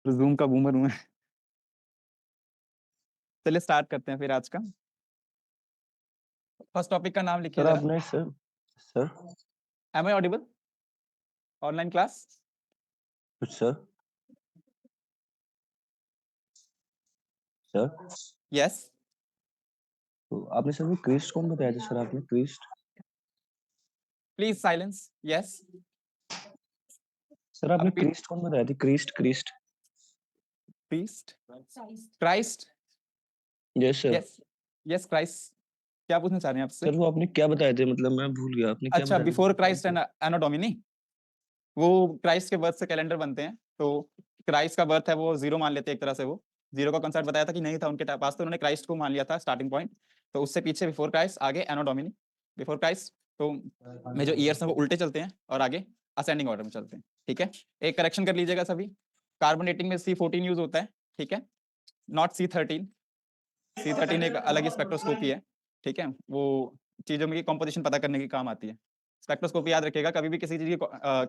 Zoom का boomer हूँ मैं। चलिए स्टार्ट करते हैं फिर आज का। फर्स्ट टॉपिक का नाम लिखिए सर जरा। आपने sir sir am I audible? Online class? कुछ सर सर यस। तो आपने सर वो क्रिस्ट कौन बताया था सर आपने Christ please silence. Yes. Sir आपने रिपीट। क्रिस्ट कौन बताया था Christ Christ Christ. Christ. Yes sir yes. Yes Christ. क्या पूछना चाह रहे हैं आपसे? सर वो आपने क्या बताए थे मतलब मैं भूल गया आपने क्या अच्छा, बताया बिफोर क्राइस्ट था एंड एनो डोमिनी। वो क्राइस्ट के बर्थ से कैलेंडर बनते हैं, तो क्राइस्ट का बर्थ है वो जीरो मान लेते हैं एक तरह से। वो जीरो का कंसेप्ट बताया था कि नहीं था उनके पास, तो उन्होंने क्राइस्ट को मान लिया था स्टार्टिंग पॉइंट। तो उससे पीछे बिफोर क्राइस्ट, आगे एनो डोमिनी। बिफोर क्राइस्ट तो में जो ईयर्स हैं वो उल्टे चलते हैं और आगे असेंडिंग ऑर्डर में चलते हैं। ठीक है, एक करेक्शन कर लीजिएगा सभी। कार्बन डेटिंग में C14 यूज होता है, ठीक है, नॉट C13। C13 एक अलग ही स्पेक्ट्रोस्कोपी है, ठीक है, वो चीजों की कॉम्पोजिशन पता करने की काम आती है। स्पेक्ट्रोस्कोपी याद रखिएगा, कभी भी किसी चीज की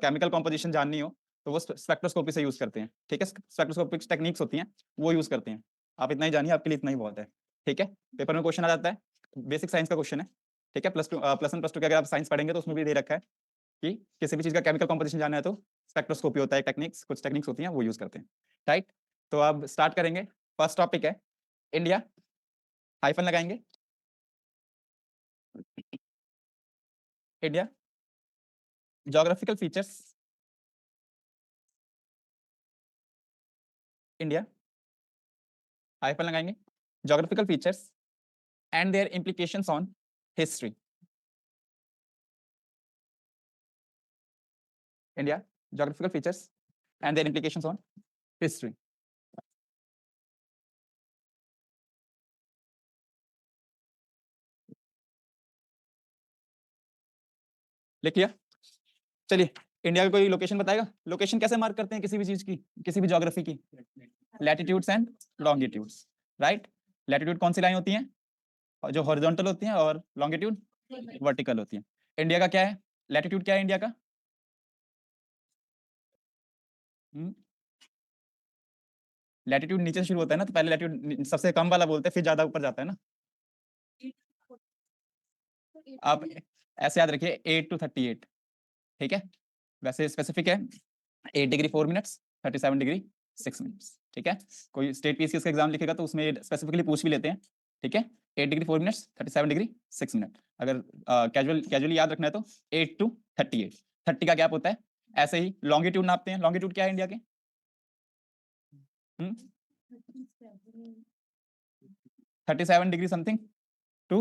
केमिकल कॉम्पोजिशन जाननी हो तो वो स्पेक्ट्रोस्कोपी से यूज करते हैं। ठीक है, स्पेक्ट्रोस्कोपिक टेक्निक्स होती हैं वो यूज करते हैं। आप इतना ही जानिए, आपके लिए इतना ही बहुत है। ठीक है, पेपर में क्वेश्चन आ जाता है, बेसिक साइंस का क्वेश्चन है। ठीक है, प्लस 1 प्लस 2 के अगर आप साइंस पढ़ेंगे तो उसमें भी दे रखा है कि किसी भी चीज का केमिकल कॉम्पोजिशन जानना है तो स्पेक्ट्रोस्कोपी होता है, टेक्निक्स कुछ टेक्निक्स होती हैं वो यूज करते हैं। राइट, तो अब स्टार्ट करेंगे। फर्स्ट टॉपिक है इंडिया। हाइफन लगाएंगे। India geographical features. India hyphen लगाएंगे, geographical features and their implications on history. India geographical features and their implications on history. लिख लिया? चलिए, इंडिया का कोई लोकेशन बताएगा? लोकेशन कैसे मार्क करते हैं किसी भी चीज की, किसी भी ज्योग्राफी की? Latitudes and longitudes. Right, latitude कौन सी लाइन होती हैं? जो हॉरिजॉन्टल होती हैं, और लॉन्गिट्यूड वर्टिकल होती हैं। इंडिया का क्या है? लैटिट्यूड क्या है इंडिया का? लैटिट्यूड नीचे से शुरू होता है ना, तो पहले लैटिट्यूड सबसे कम वाला बोलते हैं, फिर ज्यादा ऊपर जाता है ना। आप ऐसे याद रखिए, 8 to 38। ठीक है, वैसे स्पेसिफिक है 8 डिग्री 4 मिनट्स, 37 डिग्री 6 मिनट्स। ठीक है, कोई स्टेट पीसीएस का एग्जाम लिखेगा तो उसमें स्पेसिफिकली पूछ भी लेते हैं। ठीक है, 8 डिग्री 4 मिनट्स 37 डिग्री 6 मिनट। अगर कैजुअली याद रखना है तो 8 to 38, 30 का गैप होता है। ऐसे ही लॉन्गिट्यूड नापते हैं। लॉन्गिट्यूड क्या है इंडिया के? 37 degree something to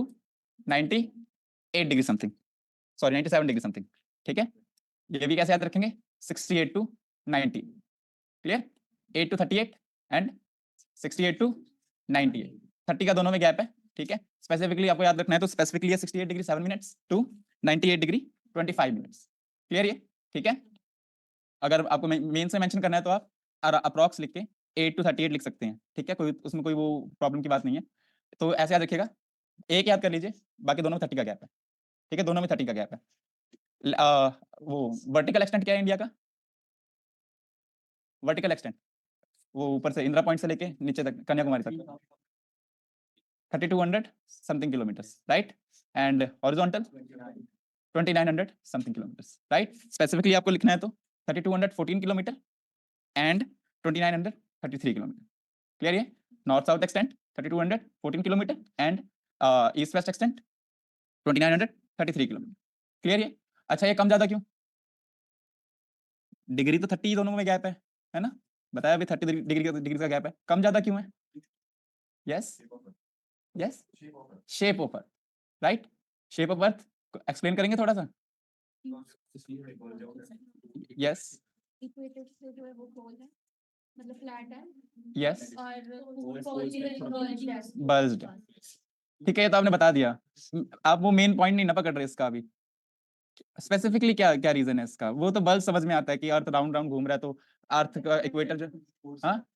98 degree something, sorry 97 degree something. ठीक है, ये भी कैसे याद रखेंगे? 68 to 90। Clear? 8 to 38 and 68 to 98। 30 का दोनों में गैप है। ठीक है, स्पेसिफिकली आपको याद रखना है तो स्पेसिफिकली है 68 degree 7 minutes to 98 degree 25 minutes. Clear ये? ठीक है, अगर आपको मेन से मेंशन करना है तो आप अप्रॉक्स लिख के 8 to 38 लिख सकते हैं। ठीक है, कोई उसमें कोई वो प्रॉब्लम की बात नहीं है। तो ऐसे याद रखिएगा, एक याद कर लीजिए, बाकी दोनों में 30 का गैप है। ठीक है, दोनों में 30 का गैप है। वो वर्टिकल एक्सटेंट क्या है इंडिया का? वर्टिकल एक्सटेंट वो ऊपर से इंदिरा पॉइंट से लेके नीचे तक कन्याकुमारी तक 3200 something kilometres. Right, and horizontal 2900 something kilometres. Right, specifically आपको लिखना है तो 3214 किलोमीटर एंड 2933 किलोमीटर। क्लियर? ये north south extent 3214 kilometre and east west extent 2933 kilometre. Clear? ये अच्छा, ये कम ज्यादा क्यों? डिग्री तो 30 दोनों में गैप है ना? बताया अभी 30 डिग्री का गैप है, कम ज्यादा क्यों है? Yes yes, shape of earth. Right, shape of earth explain करेंगे थोड़ा सा? यस इक्वेटर से जो है वो गोल है, मतलब फ्लैट है, यस, और पोल है। बल्ज्ड। ठीक है, ये तो आपने बता दिया। आप वो मेन पॉइंट नहीं ना पकड़ रहे इसका अभी। स्पेसिफिकली क्या क्या रीजन है इसका? वो तो बल्ब समझ में आता है कि अर्थ राउंड राउंड घूम रहा है, तो अर्थ का इक्वेटर जो, हाँ,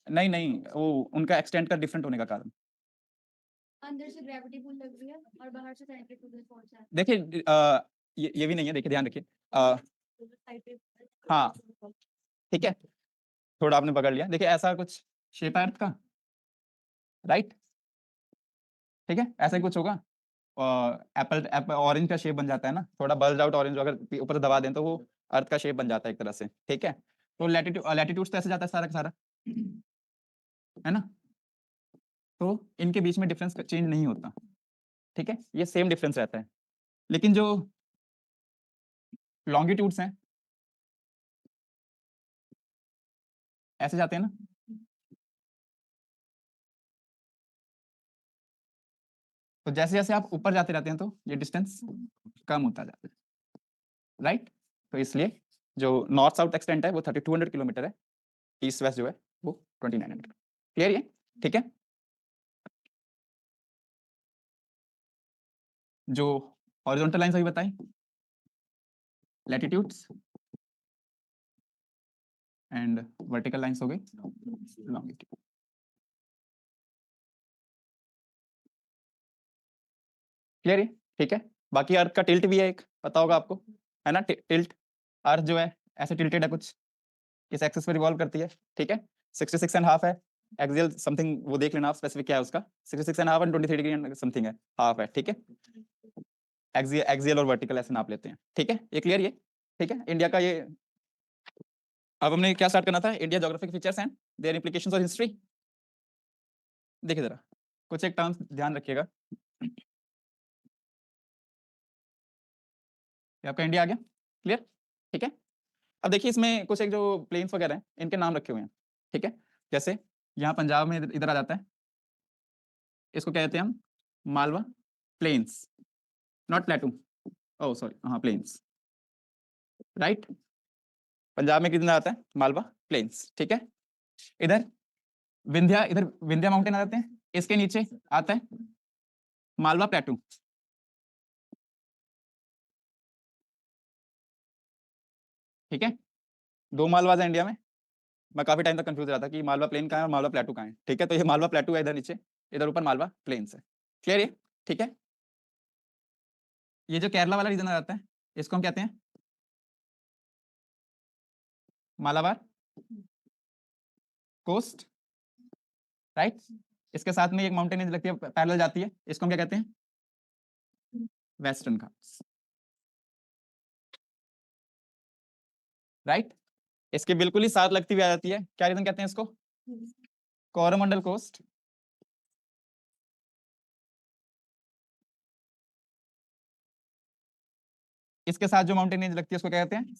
नहीं नहीं, वो उनका एक्सटेंट का डिफरेंट होने का कारण। अंदर से ग्रेविटी पुल लग रही है और बाहर से सेंट्रीफ्यूगल फोर्स है। देखिए ये भी नहीं है, देखिए ध्यान रखिए। हाँ, ठीक है, थोड़ा आपने पकड़ लिया, देखिए ऐसा कुछ शेप है अर्थ का, राइट, ठीक है, ऐसा ही कुछ होगा। एप्पल ऑरेंज का शेप बन जाता है ना, थोड़ा बल्ज आउट ऑरेंज, अगर ऊपर से दबा दें तो वो अर्थ का शेप बन जाता है एक तरह से, ठीक है। तो लैटिट्यूड तो ऐसे जाता है सारा का सारा, है ना, तो इनके बीच में डिफरेंस चेंज नहीं होता, ठीक है, ये सेम डिफरेंस रहता है। लेकिन जो लॉन्गिट्यूड्स हैं ऐसे जाते हैं ना, तो जैसे जैसे आप ऊपर जाते रहते हैं तो ये डिस्टेंस कम होता जाता है, राइट। तो इसलिए जो नॉर्थ साउथ एक्सटेंट है वो 3200 किलोमीटर है, ईस्ट वेस्ट जो है वो 2900। क्लियर ये, ठीक है। जो हॉरिजॉन्टल लाइंस अभी बताई, लैटिट्यूड्स, एंड वर्टिकल लाइंस हो गई लॉन्गिट्यूड। क्लियर है, ठीक है। बाकी अर्थ का टिल्ट भी है एक, पता होगा आपको, है ना, टिल्ट, अर्थ जो है ऐसे टिल्टेड है कुछ, किस एक्सिस पे रिवॉल्व करती है, ठीक है, 66.5 है, एक्सियल समथिंग वो देख लेना आप, स्पेसिफिक क्या है उसका, 66.5 और 23 डिग्री समथिंग है, हाफ है, ठीक है। एक्सियल और वर्टिकल ऐसे नाप लेते हैं, ठीक है, ये क्लियर ये, ठीक है। इंडिया का ये, अब हमने क्या स्टार्ट करना था, India geographic features and their implications और हिस्ट्री। देखिए जरा कुछ एक टर्म्स ध्यान रखिएगा, ये आपका इंडिया आ गया, क्लियर, ठीक है। अब देखिए इसमें कुछ एक जो प्लेन्स वगैरह हैं इनके नाम रखे हुए हैं, ठीक है, जैसे यहाँ पंजाब में इधर आ जाता है, इसको कहते हैं हम Malwa plains, not plateau, oh sorry, हाँ प्लेन्स, राइट, पंजाब में कितना आता है, मालवा प्लेन्स, ठीक है। इधर विंध्या माउंटेन आ जाते हैं, इसके नीचे आता है मालवा प्लेटू, ठीक है। दो मालवाज है इंडिया में, मैं काफी टाइम तक कंफ्यूज रहा था कि मालवा प्लेन कहाँ है और मालवा प्लेटू कहाँ है, ठीक है, तो ये मालवा प्लेटू है इधर नीचे, इधर ऊपर मालवा प्लेन्स है, क्लियर ये, ठीक है। ये जो केरला वाला रीजन आ जाता है इसको हम कहते हैं मालाबार कोस्ट, राइट, इसके साथ में एक माउंटेन रेंज लगती है पैरेलल जाती है, इसको हम क्या कहते हैं, वेस्टर्न घाट्स, राइट। इसके बिल्कुल ही साथ लगती हुई आ जाती है, क्या रीजन कहते हैं इसको, कोरोमंडल कोस्ट, इसके साथ जो माउंटेन रेंज लगती है उसको क्या कहते हैं,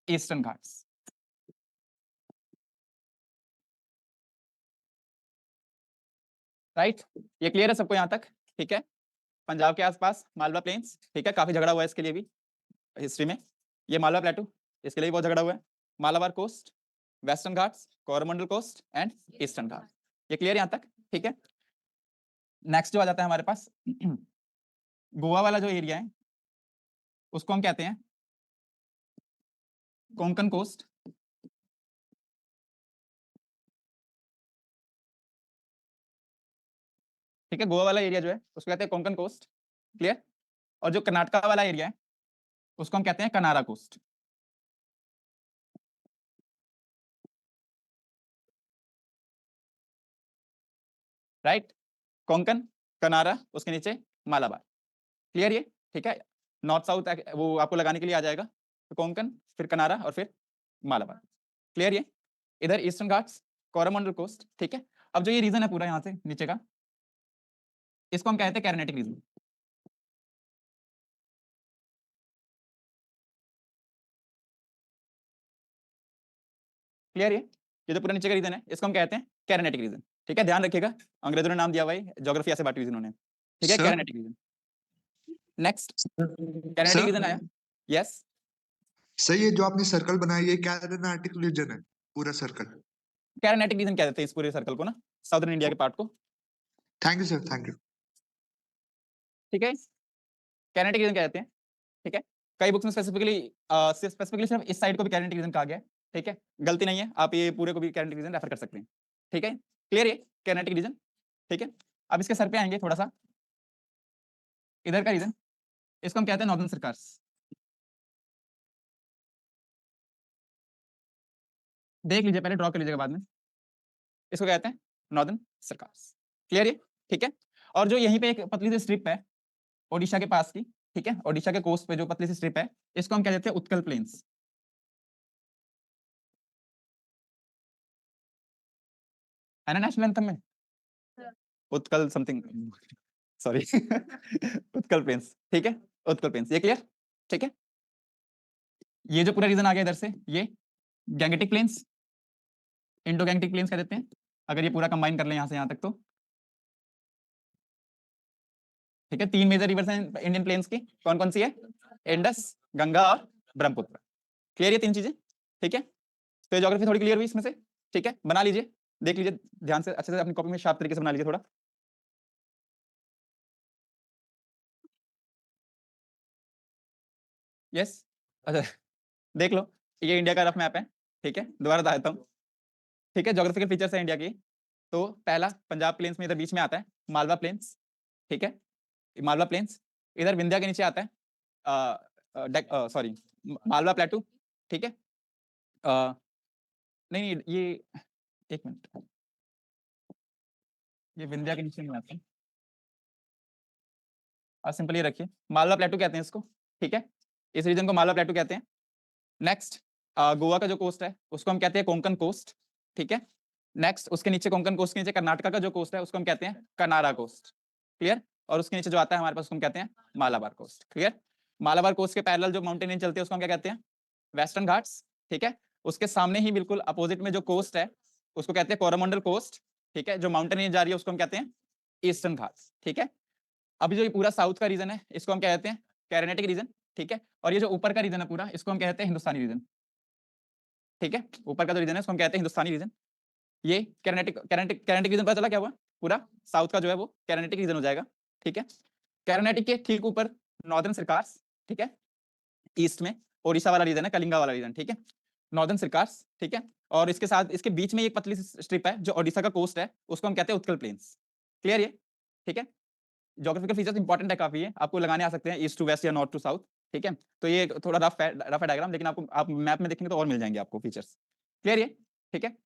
ईस्टर्न घाट्स, राइट। ये क्लियर है सबको यहाँ तक, ठीक है। पंजाब के आसपास मालवा प्लेन्स, ठीक है, काफी झगड़ा हुआ है इसके लिए भी हिस्ट्री में, ये मालवा प्लेटू, इसके लिए भी बहुत झगड़ा हुआ है, Malabar coast, western Ghats, Coromandel coast and eastern Ghat, ये क्लियर यहाँ तक, ठीक है। नेक्स्ट जो आ जाता है हमारे पास गोवा वाला जो एरिया है उसको हम कहते हैं कोंकण कोस्ट, ठीक है, गोवा वाला एरिया जो है उसको कहते हैं कोंकण कोस्ट, क्लियर। और जो कर्नाटका वाला एरिया है उसको हम कहते हैं कनारा कोस्ट, राइट, कोंकण, कनारा, उसके नीचे मालाबार, क्लियर ये, ठीक है। नॉर्थ साउथ वो आपको लगाने के लिए आ जाएगा, तो कोंकण, फिर कनारा और फिर मालाबार, क्लियर ये। इधर ईस्टर्न घाट्स, कोरोमंडल कोस्ट, ठीक है। अब जो ये रीजन है पूरा यहाँ से नीचे का, इसको हम कहते हैं कैरेनेटिक रीजन, क्लियर ये जो पूरा नीचे का रीजन है इसको हम कहते हैं कैरेनेटिक रीजन, ठीक है, ध्यान रखिएगा, अंग्रेजों ने नाम दिया हुआ है, ज्योग्राफी ऐसे बांटी हुई इन्होंने, ठीक है, sir Carnatic region. Next Carnatic sir region आया, यस, सर ये जो आपने सर्कल बनाया ये कैरेनेटिक रीजन है पूरा सर्कल। कैरेनेटिक रीजन कह देते हैं इस पूरे सर्कल को ना, साउथर्न इंडिया के पार्ट को, thank you sir, thank you. ठीक है, कैरेनेटिक रीजन कहते हैं, ठीक है। कई बुक्स में स्पेसिफिकली सिर्फ इस साइड को भी कैरेनेटिक रीजन कहा गया है, ठीक है, गलती नहीं है, आप ये पूरे को भी कैरेनेटिक रीजन रेफर कर सकते हैं, ठीक है, क्लियर ये कैरेनेटिक रीजन, ठीक है। अब इसके सर पे आएंगे थोड़ा सा, इधर का रीजन, इसको हम कहते हैं नॉर्दर्न सरकार्स, देख लीजिए, पहले ड्रॉ कर लीजिएगा बाद में। इसको कहते हैं नॉर्दर्न सर्कार्स। क्लियर है? ठीक है। और जो यहीं पे एक पतली सी स्ट्रिप है ओडिशा के पास की, ठीक है, ओडिशा के कोस्ट पे जो पतली सी स्ट्रिप है, इसको हम क्या कहते हैं? उत्कल प्लेन्स। है ना नेशनल एंथम में Utkal something, sorry Utkal plains, ठीक है, उत्कल प्लेन्स। ये क्लियर? ठीक है। ये जो पूरा रीजन आ गया इधर से, ये Gangetic plains, Indo Gangetic plains कह देते हैं, अगर ये पूरा कंबाइन कर लें यहाँ से यहाँ तक तो। ठीक है, 3 मेजर रिवर्स हैं इंडियन प्लेन्स की, कौन कौन सी है? इंडस, गंगा और ब्रह्मपुत्र। क्लियर ये 3 चीजें? ठीक है। तो ज्योग्राफी थोड़ी क्लियर हुई इसमें से? ठीक है, बना लीजिए, देख लीजिए ध्यान से, अच्छे से अपनी कॉपी में शार्प तरीके से बना लीजिए थोड़ा। यस, अच्छा देख लो, ये इंडिया का रफ मैप है, ठीक है, दोबारा बता देता हूँ। ठीक है, ज्योग्राफिकल फीचर्स है इंडिया की। तो पहला पंजाब प्लेन्स में इधर बीच में आता है मालवा प्लेन्स, ठीक है, मालवा प्लेन्स। इधर विंध्या के नीचे आता है सॉरी मालवा प्लेटू, ठीक है। नहीं नहीं, ये एक मिनट, ये विंध्या के नीचे नहीं आता, आप सिंपल ये रखिए, मालवा प्लेटू कहते हैं इसको, ठीक है, इस रीजन को मालवा प्लेटू कहते हैं। नेक्स्ट गोवा का जो कोस्ट है उसको हम कहते हैं कोंकण कोस्ट, ठीक है। नेक्स्ट उसके नीचे कोंकण कोस्ट के नीचे कर्नाटका का जो कोस्ट है उसको हम कहते हैं कनारा कोस्ट, क्लियर। और उसके नीचे जो आता है हमारे पास उसको हम कहते हैं Malabar coast, clear. Malabar coast के पैरेलल जो माउंटेन रेंज चलती है उसको हम क्या कहते हैं? वेस्टर्न घाट्स, ठीक है। उसके सामने ही बिल्कुल अपोजिट में जो कोस्ट है उसको कहते हैं कोरोमंडल कोस्ट, ठीक है। जो माउंटेन रेंज जा रही है उसको हम कहते हैं ईस्टर्न घाट्स, ठीक है। अभी जो ये पूरा साउथ का रीजन है इसको हम क्या कहते हैं? कैरेनेटिक रीजन, ठीक है। और ये जो ऊपर का रीजन है पूरा इसको हम कहते हैं हिंदुस्तानी रीजन, ठीक है। ऊपर का जो रीजन है उसको हम कहते हैं हिंदुस्तानी रीजन। ये कैरेनेटिक रीजन पता चला क्या हुआ? पूरा साउथ का जो है वो कैरेनेटिक रीजन हो जाएगा, ठीक है। कैरेनेटिक के ठीक ऊपर नॉर्दर्न सर्कार्स, ठीक है, ईस्ट में ओडिशा वाला रीजन है, कलिंगा वाला रीजन, ठीक है, नॉर्दर्न सर्कार्स, ठीक है। और इसके साथ इसके बीच में एक पतली सी स्ट्रिप है जो ओडिशा का कोस्ट है, उसको हम कहते हैं उत्कल प्लेन्स। क्लियर ये? ठीक है। ज्योग्राफिकल फीचर्स इंपॉर्टेंट है काफी, है आपको लगाने आ सकते हैं ईस्ट टू वेस्ट या नॉर्थ टू साउथ, ठीक है। तो ये थोड़ा रफ है डायग्राम, लेकिन आपको आप मैप में देखेंगे तो और मिल जाएंगे आपको फीचर्स। क्लियर ये? ठीक है।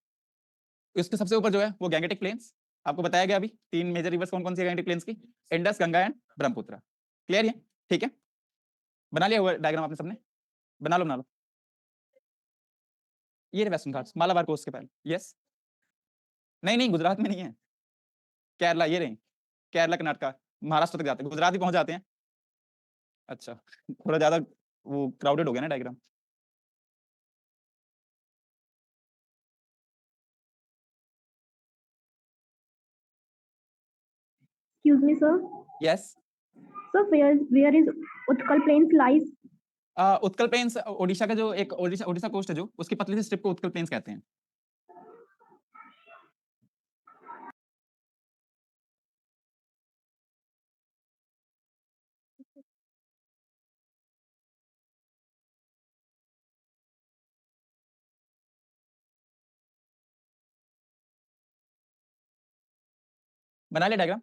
इसके सबसे ऊपर जो है वो गैंगेटिक प्लेन्स, आपको बताया गया अभी 3 मेजर रिवर्स कौन कौन सी गैंगेटिक प्लेन्स की? Indus, Ganga and Brahmaputra. Clear ये? ठीक है, बना लिया हुआ डायग्राम आपने सबने? बना लो बना लो। ये रहे वेस्टर्न घाट्स मालाबार कोस्ट के पहले। यस, नहीं नहीं गुजरात में नहीं है, केरला, ये रहे केरला, कर्नाटका, महाराष्ट्र तक जाते हैं, गुजरात भी पहुंच जाते हैं। अच्छा, थोड़ा ज्यादा वो क्राउडेड हो गया ना diagram. Excuse me, sir. Yes, So where is Utkal Plains lies? Utkal plains Odisha का जो एक ओडिशा कोस्ट है जो उसकी पतली सी स्ट्रिप को उत्कल प्लेन्स कहते हैं। बना लिया डायग्राम?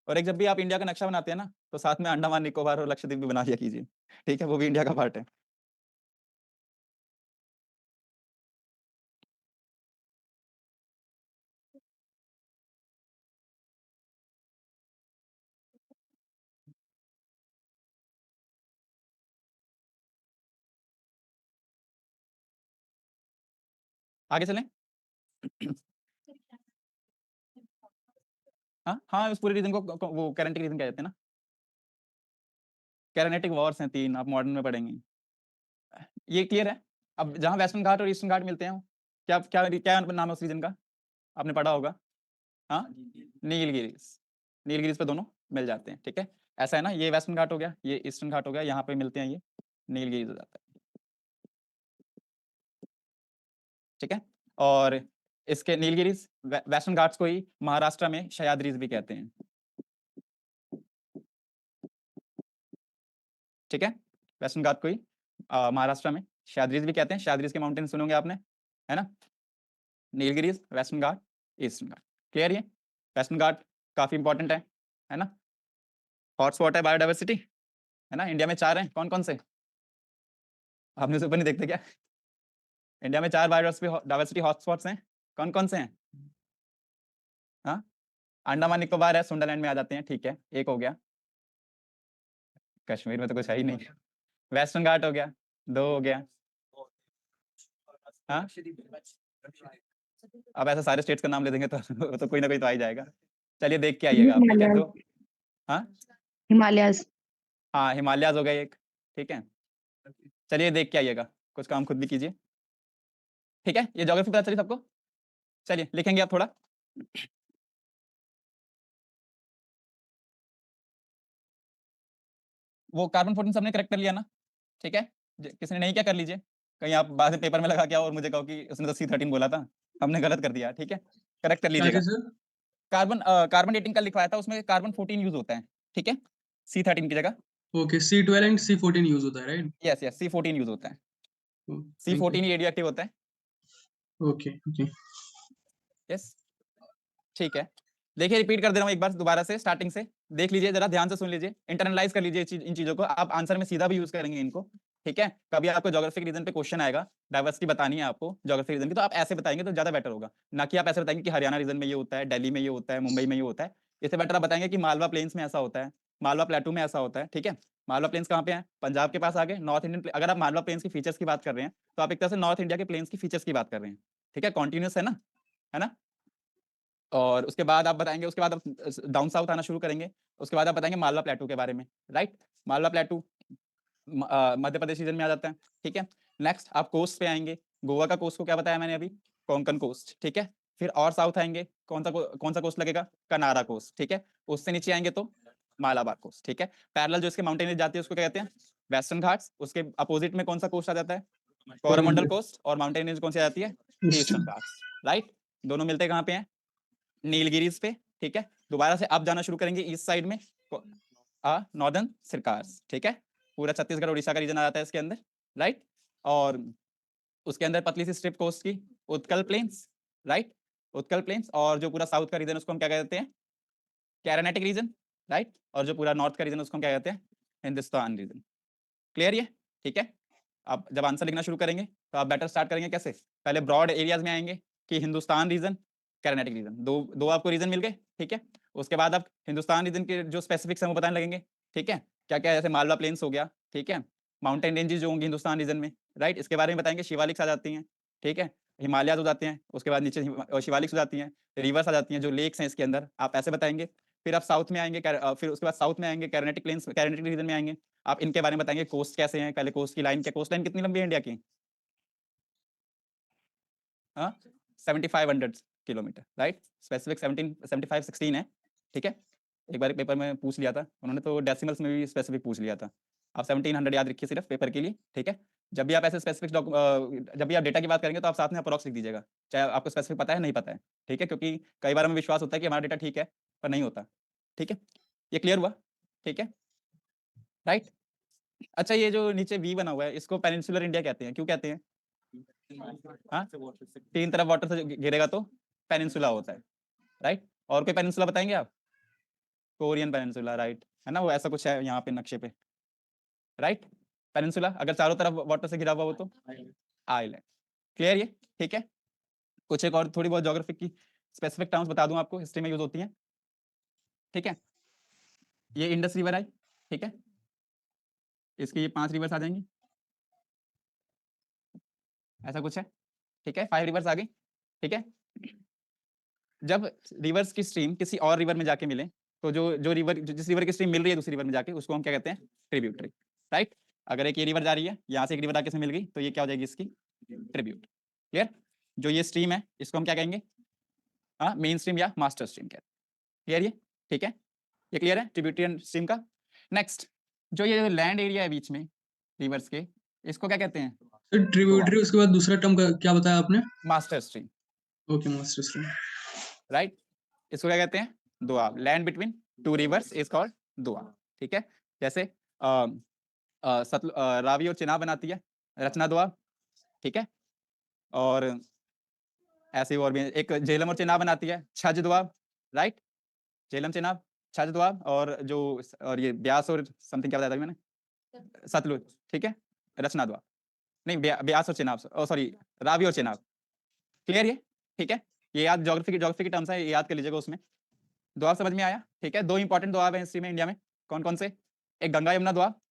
और एक जब भी आप इंडिया का नक्शा बनाते हैं ना तो साथ में अंडमान निकोबार और लक्षद्वीप भी बना लिया कीजिए, ठीक है, वो भी इंडिया का पार्ट है। आगे चलें। हाँ हाँ, उस पूरे रीजन को वो कैरेनेटिक रीजन कहते हैं ना। कैरेनेटिक वॉर्स हैं 3, आप मॉडर्न में पढ़ेंगे। ये क्लियर है? अब जहाँ वेस्टर्न घाट और ईस्टर्न घाट मिलते हैं, क्या क्या क्या नाम है उस रीजन का? आपने पढ़ा होगा। हाँ, नीलगिरीज, नीलगिरीज पे दोनों मिल जाते हैं, ठीक है। ऐसा है ना, ये वेस्टर्न घाट हो गया, ये ईस्टर्न घाट हो गया, यहाँ पे मिलते हैं, ये नीलगिरीज हो जाता है, ठीक है। और इसके नीलगिरीज वेस्टर्न घाट्स को ही महाराष्ट्र में सह्याद्रीज भी कहते हैं, ठीक है। वेस्टर्न घाट को ही महाराष्ट्र में सह्याद्रीज भी कहते हैं, सह्याद्रीज के माउंटेन सुनोगे आपने, है ना। नीलगिरीज, वेस्टर्न घाट, ईस्टर्न घाट। क्लियर? ये वेस्टर्न घाट काफी इंपॉर्टेंट है ना? हॉटस्पॉट है बायोडाइवर्सिटी, है ना? इंडिया में 4 हैं, कौन कौन से? आप न्यूज़ पेपर नहीं देखते क्या? इंडिया में 4 बायोडाइवर्सिटी हॉटस्पॉट्स हैं, कौन कौन से हैं? हाँ, अंडमान निकोबार है, सुंदरलैंड में आ जाते हैं, ठीक है, एक हो गया। कश्मीर में तो कुछ है ही नहीं। वेस्टर्न घाट हो गया, 2 हो गया। हाँ, अब ऐसे सारे स्टेट्स का नाम ले देंगे तो कोई ना कोई तो आ ही जाएगा। चलिए देख के आइएगा आप, ठीक है? तो हाँ हिमालयस। हाँ, हिमालयाज हो गया एक, ठीक है। चलिए देख के आइएगा, कुछ काम खुद भी कीजिए, ठीक है? ये ज्योग्राफी पता चली सबको? चलिए लिखेंगे आप थोड़ा। वो कार्बन 14 सबने करेक्ट कर लिया ना, ठीक है? किसी ने नहीं क्या कर लीजिए, कहीं आप बाद में पेपर में लगा के आओ और मुझे कहो कि उसने तो C13 बोला था, हमने गलत कर दिया, ठीक है? करेक्ट कर लीजिएगा। कार्बन डेटिंग का लिखवाया था, उसमें कार्बन 14 यूज होता है, ठीक है? C13 की जगह। Okay, C12 and C14 use होता है, राइट? यस C14 यूज होता है, C14 ही रेडियो एक्टिव होता है। Okay okay. यस, ठीक है। देखिए रिपीट कर दे रहा हूँ एक बार दोबारा से, स्टार्टिंग से देख लीजिए, जरा ध्यान से सुन लीजिए, इंटरनलाइज कर लीजिए इन चीजों को, आप आंसर में सीधा भी यूज करेंगे इनको, ठीक है? कभी आपको ज्योग्राफिक रीजन पे क्वेश्चन आएगा, डाइवर्सिटी बतानी है आपको ज्योग्राफिक रीजन की, तो आप ऐसे बताएंगे तो ज्यादा बेटर होगा, ना कि आप ऐसे बताएंगे कि हरियाणा रीजन में ये होता है, दिल्ली में ये होता है, मुंबई में ये होता है। इससे बेटर आप बताएंगे कि मालवा प्लेन्स में ऐसा होता है, मालवा प्लेटू में ऐसा होता है, ठीक है? मालवा प्लेन्स कहाँ पे है? पंजाब के पास आगे, नॉर्थ इंडियन। अगर आप मालवा प्लेन्स की फीचर्स की बात कर रहे हैं तो आप एक तरह से नॉर्थ इंडिया के प्लेन्स की फीचर्स की बात कर रहे हैं, ठीक है? कॉन्टिन्यूस है ना? और उसके बाद आप बताएंगे, उसके बाद आप डाउन साउथ आना शुरू करेंगे, उसके बाद आप बताएंगे मालवा प्लेटू के बारे में, राइट? मालवा प्लेटू मध्य प्रदेश रीजन में आ जाता है, ठीक है? नेक्स्ट आप कोस्ट पे आएंगे, गोवा का कोस्ट को क्या बताया मैंने अभी? कोंकण कोस्ट, ठीक है? फिर और साउथ आएंगे, कौन सा कोस्ट लगेगा? कनारा कोस्ट, ठीक है? उससे नीचे आएंगे तो मालाबार कोस्ट, ठीक है? पैरेलल जो इसके माउंटेन जाती है उसको क्या कहते हैं? वेस्टर्न घाट्स। उसके अपोजिट में कौन सा कोस्ट आ जाता है? कोरोमंडल कोस्ट। और माउंटेन रेंज कौन सी आ जाती है? Eastern Ghats, right? दोनों मिलते कहाँ पे हैं? नीलगिरीज पे, ठीक है? दोबारा से अब जाना शुरू करेंगे ईस्ट साइड में, नॉर्दर्न सिरकार्स, ठीक है? पूरा छत्तीसगढ़ उड़ीसा का रीजन आ जाता है इसके अंदर, राइट? और उसके अंदर पतली सी स्ट्रिप कोस्ट की Utkal plains, right? Utkal plains. और जो पूरा साउथ का रीजन उसको हम क्या कहते हैं? कैरानेटिक रीजन, राइट? और जो पूरा नॉर्थ का रीजन उसको हम क्या कहते हैं? हिंदुस्तान रीजन। क्लियर ये, ठीक है? आप जब आंसर लिखना शुरू करेंगे तो आप बेटर स्टार्ट करेंगे कैसे? पहले ब्रॉड एरियाज में आएंगे कि हिंदुस्तान रीजन, कैरानेटिक रीजन, दो आपको रीजन मिल गए, ठीक है? उसके बाद आप हिंदुस्तान रीजन के जो स्पेसिफिक्स हैं वो बताने लगेंगे, ठीक है? क्या क्या, जैसे मालवा प्लेन्स हो गया, ठीक है? माउंटेन रेंजेस जो होंगी हिंदुस्तान रीजन में, राइट? इसके बारे में बताएंगे, शिवालिक्स आ जाती हैं, ठीक है? हिमालयाज हो जाते हैं, उसके बाद नीचे शिवालिक्स हो जाती हैं, रिवर्स आ जाती हैं, जो लेक्स हैं इसके अंदर, आप ऐसे बताएंगे। फिर आप साउथ में आएंगे, फिर उसके बाद साउथ में आएंगे कैरानेटिक प्लेन्स, कैरानेटिक रीजन में आएंगे, आप इनके बारे में बताएंगे, कोस्ट कैसे हैं, पहले कोस्ट की लाइन, क्या कोस्ट लाइन कितनी लंबी है इंडिया की? 7500 किलोमीटर, राइट? स्पेसिफिक 7516 है, ठीक है? एक बार पेपर में पूछ लिया था उन्होंने, तो डेसिमल्स में भी स्पेसिफिक पूछ लिया था। आप 1700 याद रखिए सिर्फ पेपर के लिए, ठीक है? जब भी आप ऐसे स्पेसिफिक जब भी आप डेटा की बात करेंगे तो आप साथ में अप्रॉक्स लिख दीजिएगा, चाहे आपको स्पेसिफिक पता है नहीं पता है, ठीक है? क्योंकि कई बार हमें विश्वास होता है कि हमारा डेटा ठीक है, पर नहीं होता, ठीक है? ये क्लियर हुआ, ठीक है? राइट? अच्छा, ये जो नीचे वी बना हुआ है इसको पेनिनसुलर इंडिया कहते हैं, क्यों कहते हैं? हाँ, 3 तरफ वाटर से घिरेगा तो पेनिनसुला होता है, राइट? और कोई पेनिनसुला बताएंगे आप? कोरियन पेनिनसुला, राइट, है ना? वो ऐसा कुछ है यहाँ पे नक्शे पे, राइट? पेनिनसुला अगर चारों तरफ वाटर से घिरा हुआ हो तो आइलैंड। क्लियर ये, ठीक है? कुछ एक और थोड़ी बहुत ज्योग्राफिक की स्पेसिफिक टर्म्स बता दूं आपको, हिस्ट्री में यूज होती हैं, ठीक है? ये इंडस रिवर आई, ठीक है? इसकी ये 5 रिवर्स आ जाएंगी, ऐसा कुछ है, ठीक है? 5 रिवर्स आ गई, ठीक है? जब रिवर्स की स्ट्रीम किसी और रिवर में जाके मिले तो जो रिवर, जिस रिवर की स्ट्रीम मिल रही है दूसरी रिवर में जाके, उसको हम क्या कहते हैं? Tributary, right? अगर एक ये रिवर जा रही है, यहाँ से एक रिवर आके इसमें मिल गई तो ये क्या हो जाएगी? इसकी ट्रिब्यूट। क्लियर? जो ये स्ट्रीम है इसको हम क्या कहेंगे? हाँ, मेन स्ट्रीम या मास्टर स्ट्रीम कहते हैं। क्लियर ये, ठीक है? ये क्लियर है ट्रिब्यूटरी स्ट्रीम का? नेक्स्ट, जो ये लैंड एरिया है बीच में रिवर्स के, इसको क्या कहते हैं? ट्रिब्यूटरी, उसके बाद दूसरा टर्म क्या बताया आपने? Master stream. Okay, master stream, right? इसको क्या कहते हैं? Doab. Land between 2 reverse is called Doab, ठीक है? जैसे रावी और चिनाब बनाती है रचना दोआब, ठीक है? और ऐसे ही और भी एक झेलम और चेनाब बनाती है, छज दोआब, राइट, झेलम चेनाब छज दोआब, और ये ब्यास और समथिंग क्या बताया था अभी मैंने, सतलुज, ठीक है, रचना दोआब, नहीं ब्यास और चेनाब, सॉरी रावी और चेनाब, क्लियर ये, ठीक है, ये याद ज्योग्राफी की टर्म्स है, ये याद कर लीजिएगा उसमें। दोआब समझ में आया, ठीक है, दो इंपॉर्टेंट दोआब है हिस्ट्री में इंडिया में, कौन कौन से, एक गंगा यमुना दोआब,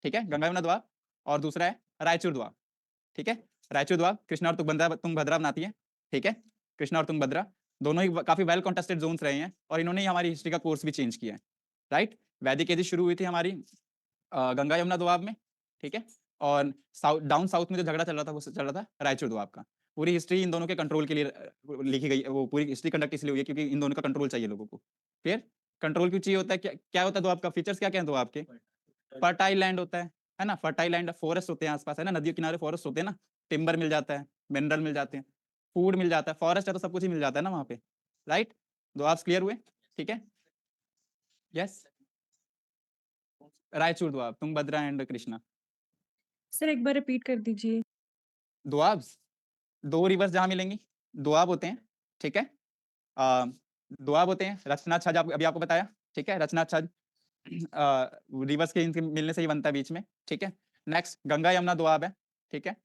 ठीक है, गंगा यमुना दोआब, और दूसरा है रायचूर दोआब, ठीक है, रायचूर दोआब कृष्णा और तुंगभद्रा बनाती है, ठीक है, कृष्णा और तुंगभद्रा दोनों ही काफी वेल कॉन्टेस्टेड जोन्स रहे हैं, और इन्होंने ही हमारी हिस्ट्री का कोर्स भी चेंज किया है, राइट। वैदिक एज शुरू हुई थी हमारी गंगा यमुना दोआब में, ठीक है, और डाउन साउथ में जो झगड़ा चल रहा था वो चल रहा था रायचूर दोआब का। पूरी हिस्ट्री इन दोनों के कंट्रोल के लिए लिखी गई, वो पूरी हिस्ट्री कंडक्ट इसलिए हुई है क्योंकि इन दोनों का कंट्रोल चाहिए लोगों को, क्लियर। कंट्रोल क्यों चाहिए होता है, क्या होता है दोआब का, फीचर्स क्या क्या है दोआब के, फर्टाइल लैंड होता है ना, फर्टाइल लैंड, फॉरेस्ट होते हैं आसपास, है ना, नदियों किनारे फॉरेस्ट होते हैं ना, टिम्बर मिल जाता है, मिनरल मिल जाते हैं, फूड मिल जाता है, फॉरेस्ट है तो सब कुछ ही मिल जाता है ना वहाँ पे, राइट। दोआब क्लियर हुए, ठीक है, yes. Raichur Doab, Tungabhadra and Krishna. Sir एक बार रिपीट कर दीजिए। दोआब, दो रिवर्स जहाँ मिलेंगी दोआब होते हैं, ठीक है, दोआब होते हैं, रचना छज अभी आपको बताया, ठीक है, रचना छज रिवर्स के इनके मिलने से ही बनता है बीच में, ठीक है। नेक्स्ट गंगा यमुना दोआब है, ठीक है,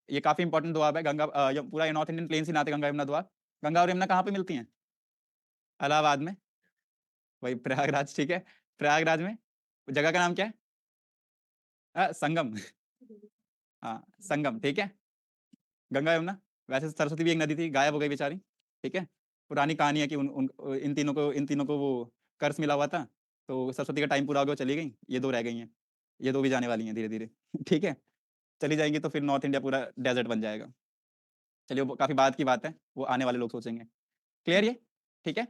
ये काफी इंपॉर्टेंट दोआब है, गंगा पूरा नॉर्थ इंडियन प्लेन से नाते गंगा यमुना दोआब। गंगा और यमुना कहाँ पे मिलती हैं, इलाहाबाद में, वही प्रयागराज, ठीक है, प्रयागराज में जगह का नाम क्या है, संगम, हाँ संगम, ठीक है, गंगा यमुना। वैसे सरस्वती भी एक नदी थी, गायब हो गई बेचारी, ठीक है, पुरानी कहानी है कि इन तीनों को वो कर्ज मिला हुआ था, तो सरस्वती का टाइम पूरा हो गया, चली गई, ये दो रह गई हैं, ये दो भी जाने वाली हैं धीरे धीरे ठीक है, चली जाएंगी तो फिर नॉर्थ इंडिया पूरा डेजर्ट बन जाएगा। चलिए वो काफी बाद की बात है, वो आने वाले लोग सोचेंगे, क्लियर ये, ठीक है।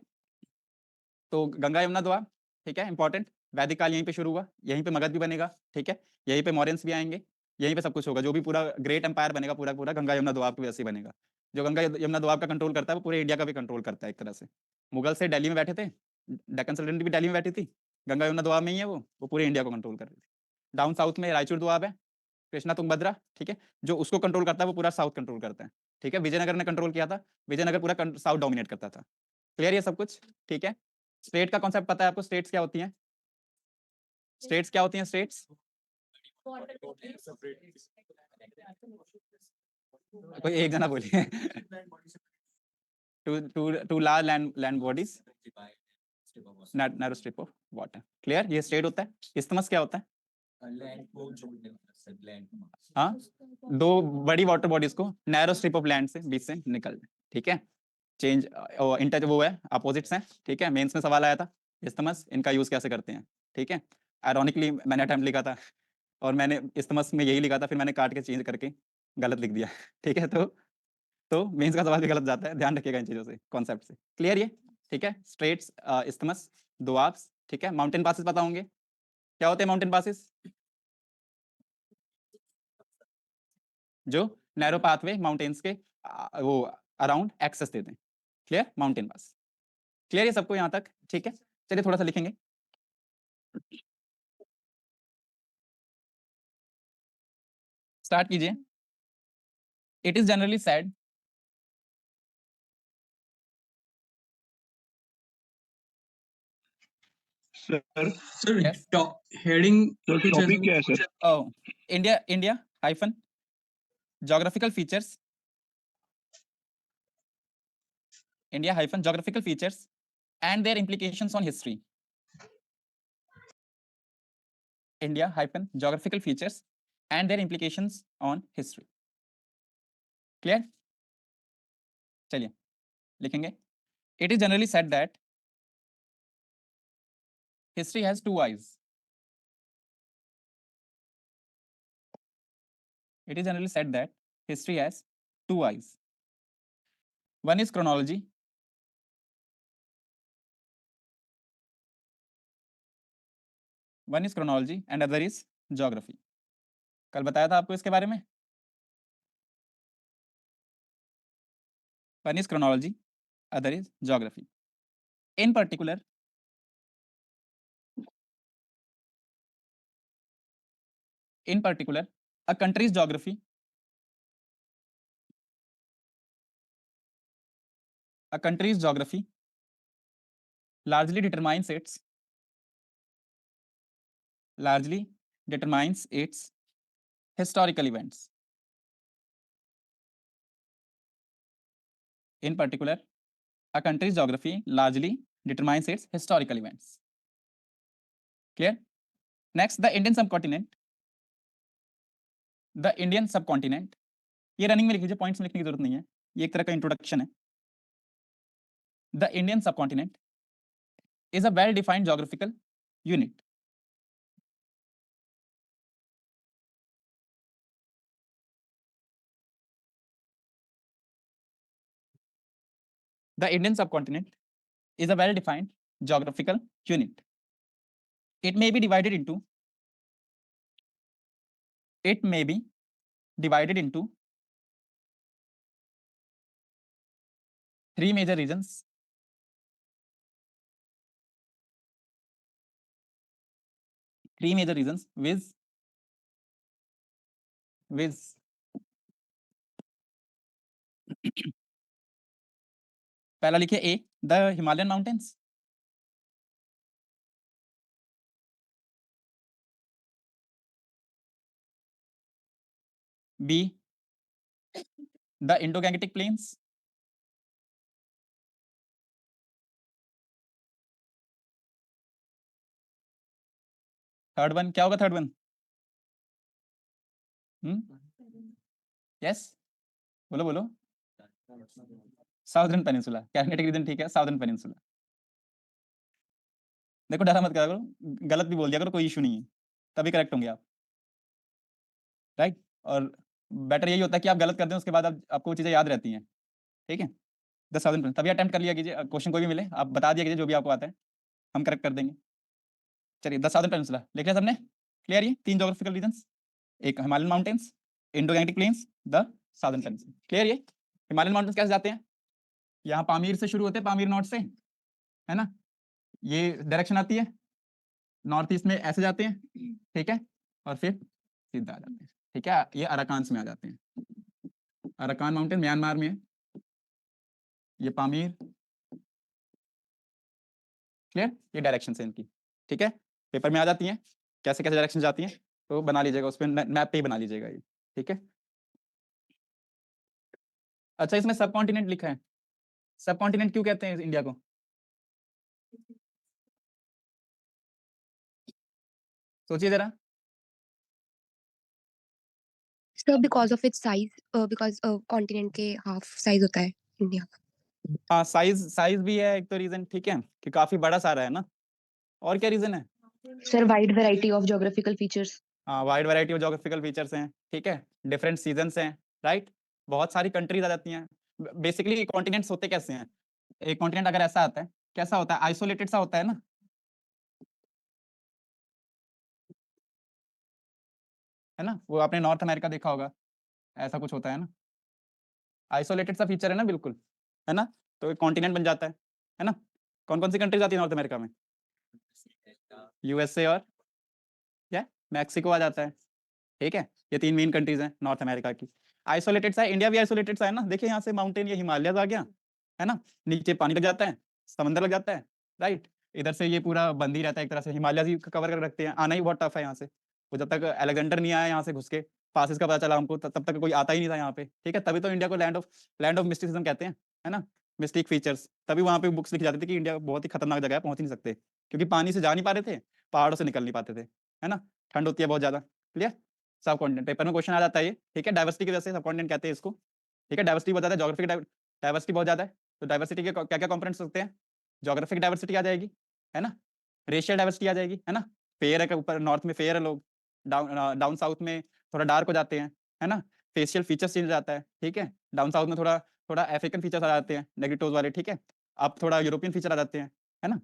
तो गंगा यमुना दोआब, ठीक है, इंपॉर्टेंट। वैदिक काल यहीं पे शुरू हुआ, यहीं पे मगध भी बनेगा, ठीक है, यहीं पे मौर्यंस भी आएंगे, यहीं पे सब कुछ होगा, जो भी पूरा ग्रेट एम्पायर बनेगा पूरा पूरा गंगा यमुना दोआब की वजह से बनेगा। जो गंगा यमुना दोआब का कंट्रोल करता है वो पूरे इंडिया का भी कंट्रोल करता है एक तरह से। मुगल से दिल्ली में बैठे थे, डेक्कन सल्तनत भी दिल्ली में बैठी थी, गंगा यमुना दोआब में ही है वो पूरे इंडिया को कंट्रोल कर रही थी। डाउन साउथ में रायचूर दोआब है, कृष्णा तुंगभद्रा, ठीक है, जो उसको कंट्रोल करता है वो पूरा साउथ कंट्रोल करता है, ठीक है। विजयनगर ने कंट्रोल किया था, विजयनगर पूरा साउथ डोमिनेट करता था, क्लियर ये सब कुछ, ठीक है। स्टेट का कॉन्सेप्ट पता है आपको, स्टेट्स क्या होती हैं, स्टेट्स क्या होती हैं, स्टेट्स कोई एक जना बोलिए two large land bodies narrow strip of water, clear, ये स्टेट होता है। इस्थमस क्या होता है, हाँ, दो बड़ी वाटर बॉडीज को नैरो स्ट्रिप ऑफ लैंड से बीच से निकल जाए, ठीक है, चेंज इंटर वो है अपोजिट्स हैं, ठीक है, मेंस में सवाल आया था इस्थमस, इनका यूज कैसे करते हैं, ठीक है। आयरॉनिकली मैंने अटेम्प्ट लिखा था और मैंने इस्थमस में यही लिखा था, फिर मैंने काट के चेंज करके गलत लिख दिया ठीक है, तो मेंस का सवाल भी गलत जाता है, ध्यान रखिएगा इन चीजों से, कॉन्सेप्ट से, क्लियर ये, ठीक है। स्ट्रेट्स, इस्थमस, दोआब्स, ठीक है। माउंटेन पासेस पता होंगे, क्या होते हैं माउंटेन पासेस, जो नैरो पाथवे माउंटेन्स के वो अराउंड एक्सेस देते हैं, क्लियर, माउंटेन पास, क्लियर ये सबको यहाँ तक, ठीक है। चलिए थोड़ा सा लिखेंगे, स्टार्ट कीजिए। It is generally said sir sir Yes. Heading sir कुछ टॉपिक ऐसा क्या है sir? India hyphen geographical features, India hyphen geographical features and their implications on history, India hyphen geographical features and their implications on history, clear। चलिए लिखेंगे, it is generally said that history has two eyes, it is generally said that history has two eyes, one is chronology, and other is geography। कल बताया था आपको इसके बारे में, one is chronology, other is geography। In particular, a country's geography A country's geography largely determines its historical events. In particular, a country's geography largely determines its historical events. Clear? Next, the Indian subcontinent. The Indian subcontinent. ये running में लिख लीजिए, points में लिखने की जरूरत नहीं है, ये एक तरह का इंट्रोडक्शन है. The Indian subcontinent is a well-defined geographical unit. The Indian subcontinent is a well-defined geographical unit. It may be divided into three major regions. With पहला लिखिए A, the Himalayan mountains. B, the Indo-Gangetic plains. Third one क्या होगा? Third one yes, बोलो बोलो. Southern peninsula. कैलमेटिक reason ठीक है, southern peninsula. देखो डरा मत करा करो, गलत भी बोल दिया करो, कोई इशू नहीं है, तभी करेक्ट होंगे आप, राइट. और बेटर यही होता है कि आप गलत कर दें, उसके बाद आपको चीजें याद रहती हैं. ठीक है, 10,000 तभी अटेम्प्ट कर लिया कीजिए. क्वेश्चन कोई भी मिले आप बता दिया कीजिए, जो भी आपको आता है हम करेक्ट कर देंगे. चलिए 10,000 पेनिनसुला लिख लिया सबने? क्लियर? ये 3 ज्योग्राफिकल रीजन्स, एक Himalayan mountains, Indo Gangetic plains, the southern peninsula. Clear? ये हिमालयन माउंटेन्स कैसे जाते हैं? यहाँ पामीर से शुरू होते हैं, पामीर नॉर्थ से, है ना, ये डायरेक्शन आती है, नॉर्थ ईस्ट में ऐसे जाते हैं, ठीक है, और फिर सीधा आ जाते हैं. ठीक है, ये अराकान में आ जाते हैं. अराकान माउंटेन म्यांमार में है, ये पामीर. क्लियर? ये डायरेक्शन है इनकी. ठीक है, पेपर में आ जाती हैं, कैसे कैसे डायरेक्शन जाती हैं, तो बना लीजिएगा, उस पर मैप पे ही बना लीजिएगा ये. ठीक है. अच्छा, इसमें सब कॉन्टिनेंट लिखा है. सब कॉन्टिनेंट क्यों कहते हैं इंडिया को? सोचिए जरा. Sir, because of its size, because continent के half size होता है इंडिया का. हाँ, साइज भी है एक तो रीजन. ठीक है, कि काफी बड़ा सारा है ना. और क्या रीजन है? Sir, wide variety of geographical features. हाँ, wide variety of geographical features हैं. ठीक है, डिफरेंट सीजन्स हैं, राइट. बहुत सारी कंट्रीज आ जाती हैं. बेसिकली कॉन्टिनेंट्स होते कैसे हैं? एक कॉन्टिनेंट अगर ऐसा आता है, कैसा होता है? आइसोलेटेड सा होता है ना, है ना. वो आपने नॉर्थ अमेरिका देखा होगा, ऐसा कुछ होता है ना, आइसोलेटेड सा फीचर है ना, बिल्कुल, है ना. तो एक कॉन्टिनेंट बन जाता है ना. कौन कौन सी कंट्रीज आती है नॉर्थ अमेरिका में? यूएसए और क्या, मैक्सिको आ जाता है. ठीक है, ये 3 मेन कंट्रीज हैं नॉर्थ अमेरिका की. आइसोलेटेड सा है, इंडिया भी आइसोलेटेड सा है ना. देखिए यहाँ से माउंटेन, ये हिमालय आ गया, है ना, नीचे पानी लग जाता है, समंदर लग जाता है, राइट. इधर से ये पूरा बंद ही रहता है एक तरह से, हिमालय ही कवर कर रखते हैं. आना ही बहुत टफ है यहाँ से. वो जब तक अलेक्जेंडर नहीं आया यहाँ से घुस के, पासिस का पता चला हमको, तब तक कोई आता ही नहीं था यहाँ पे. ठीक है, तभी तो इंडिया को लैंड ऑफ मिस्टिसिज्म कहते हैं, है ना, मिस्टिक फीचर्स. तभी वहाँ पे बुक्स लिखी जाती थी कि इंडिया बहुत ही खतरनाक जगह है, पहुंच ही नहीं सकते, क्योंकि पानी से जा नहीं पा रहे थे, पहाड़ों से निकल नहीं पाते थे, है ना, ठंड होती है बहुत ज्यादा. क्लियर? सब कॉन्टिनेंट पेपर में क्वेश्चन आ जाता है ये. ठीक है, डाइवर्सिटी की वजह से सब कॉन्टिनेंट कहते हैं इसको. ठीक है, डाइवर्सिटी बहुत ज्यादा है, जोग्राफिक डाइवर्सिटी बहुत ज्यादा है. तो डाइवर्सिटी के क्या क्या कॉम्पोनेंट्स होते हैं? जोग्राफिक डाइवर्सिटी आ जाएगी, है ना, रेशियल डाइवर्सिटी आ जाएगी, है ना. फेयर है, ऊपर नॉर्थ में फेयर है लोग, डाउन साउथ में थोड़ा डार्क हो जाते हैं, है ना. फेशियल फीचर्स चेंज हो जाता है. ठीक है, डाउन साउथ में थोड़ा थोड़ा अफ्रीकन फीचर्स आ जाते हैं, नेग्रिटोज वाले. ठीक है, अब थोड़ा यूरोपियन फीचर आ जाते हैं, है ना.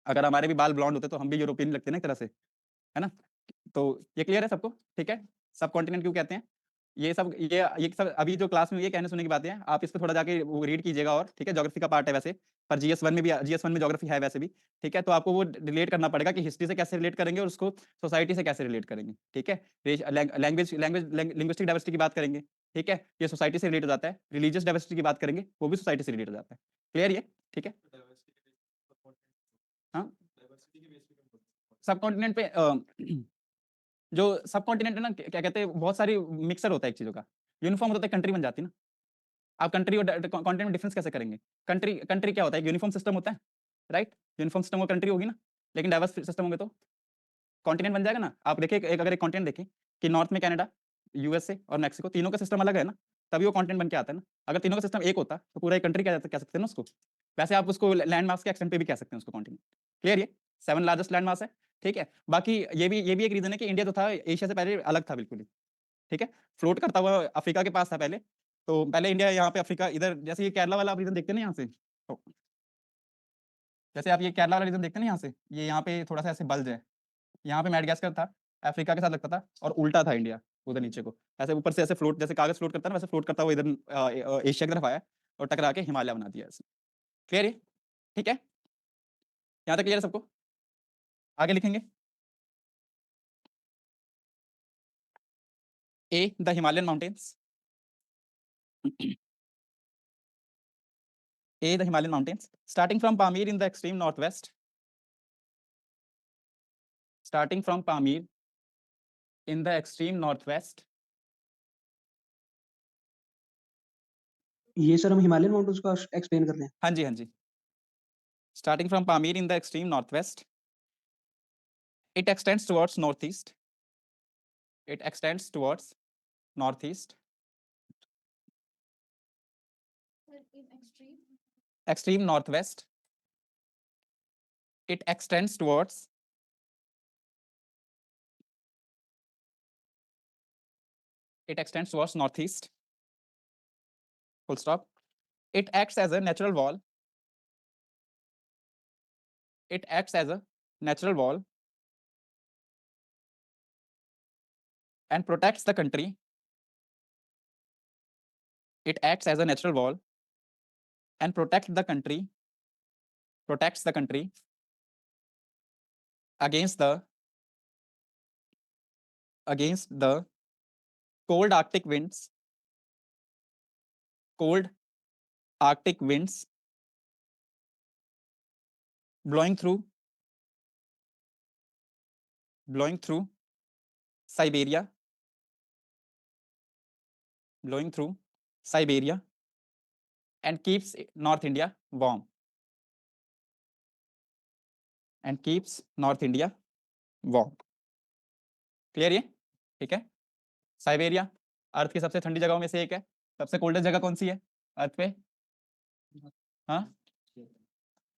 अगर हमारे भी बाल ब्लॉन्ड होते तो हम भी यूरोपियन लगते हैं ना एक तरह से, है ना. तो ये क्लियर है सबको? ठीक है, सब कॉन्टिनेंट क्यों कहते हैं? ये सब अभी जो क्लास में ये कहने सुनने की बातें हैं, आप इस पे थोड़ा जाके वो रीड कीजिएगा. और ठीक है, ज्योग्राफी का पार्ट है वैसे, पर जीएस1 में ज्योग्राफी है वैसे भी. ठीक है, तो आपको वो रिलेट करना पड़ेगा कि हिस्ट्री से कैसे रिलेट करेंगे और उसको सोसाइटी से कैसे रिलेट करेंगे. ठीक है, लिंग्विस्टिक डाइवर्सिटी की बात करेंगे. ठीक है, ये सोसाइटी से रिलेट हो जाता है. रिलीजियस डाइवर्सिटी की बात करेंगे, वो भी सोसाइटी से रिलेट हो जाता है. क्लियर ये, ठीक है। हाँ सब कॉन्टिनेंट पे जो सब कॉन्टिनेंट है ना, क्या कहते हैं, बहुत सारी मिक्सर होता है एक चीज़ों का, यूनिफॉर्म होता है, कंट्री बन जाती है ना। आप कंट्री और कॉन्टिनेंट में डिफरेंस कैसे करेंगे? कंट्री कंट्री क्या होता है, यूनिफॉर्म सिस्टम होता है, राइट? यूनिफॉर्म सिस्टम वो कंट्री होगी ना, लेकिन डाइवर्स सिस्टम होंगे तो कॉन्टिनेंट बन जाएगा ना। आप देखिए अगर एक कॉन्टिनेंट देखें कि नॉर्थ में कनाडा, यूएसए और मैक्सिको, तीनों का सिस्टम अलग है ना, तभी वो कॉन्टिनेंट बन के आता है ना। अगर तीनों का सिस्टम एक होता तो पूरा एक कंट्री कह सकते हैं ना उसको। वैसे आप उसको लैंड मास के एक्सटेंट पे भी कह सकते हैं उसको कॉन्टिनेंट। क्लियर ये 7 लार्जेस्ट लैंड मास है, ठीक है। बाकी ये भी एक रीजन है कि इंडिया जो था एशिया से पहले अलग था बिल्कुल ही, ठीक है, फ्लोट करता हुआ अफ्रीका के पास था पहले। तो पहले इंडिया यहाँ पे, अफ्रीका इधर, जैसे ये केरला वाला आप रीजन देखते हैं ना यहाँ से, तो जैसे आप ये केरला वाला रीजन देखते हैं ना यहाँ से, ये यहाँ पे थोड़ा सा ऐसे बल्ज है, यहाँ पे मैडागास्कर था, अफ्रीका के साथ लगता था, और उल्टा था इंडिया उधर नीचे को, ऐसे ऊपर से ऐसे फ्लोट, जैसे कागज फ्लोट करता है ना, वैसे फ्लोट करता हुआ इधर एशिया की तरफ आया और टकरा के हिमालय बना दिया ऐसे। क्लियर है, ठीक है, यहाँ तक क्लियर है सबको? आगे लिखेंगे a the Himalayan mountains, A the Himalayan mountains starting from Pamir in the extreme northwest, starting from Pamir in the extreme northwest, ये सर हम हिमालयन माउंटेन्स का एक्सप्लेन कर रहे हैं। हाँ जी हाँ जी, starting from Pamir in the extreme northwest, it extends towards northeast, it extends towards northeast, Sir, in extreme. extreme northwest, it extends towards northeast, full stop. It acts as a natural wall, it acts as a natural wall and protects the country, it acts as a natural wall and protects the country against the cold Arctic winds blowing through Siberia, and keeps North India warm, clear ये, ठीक है। Siberia अर्थ की सबसे ठंडी जगहों में से एक है। सबसे कोल्डेस्ट जगह कौन सी है अर्थ पे? हाँ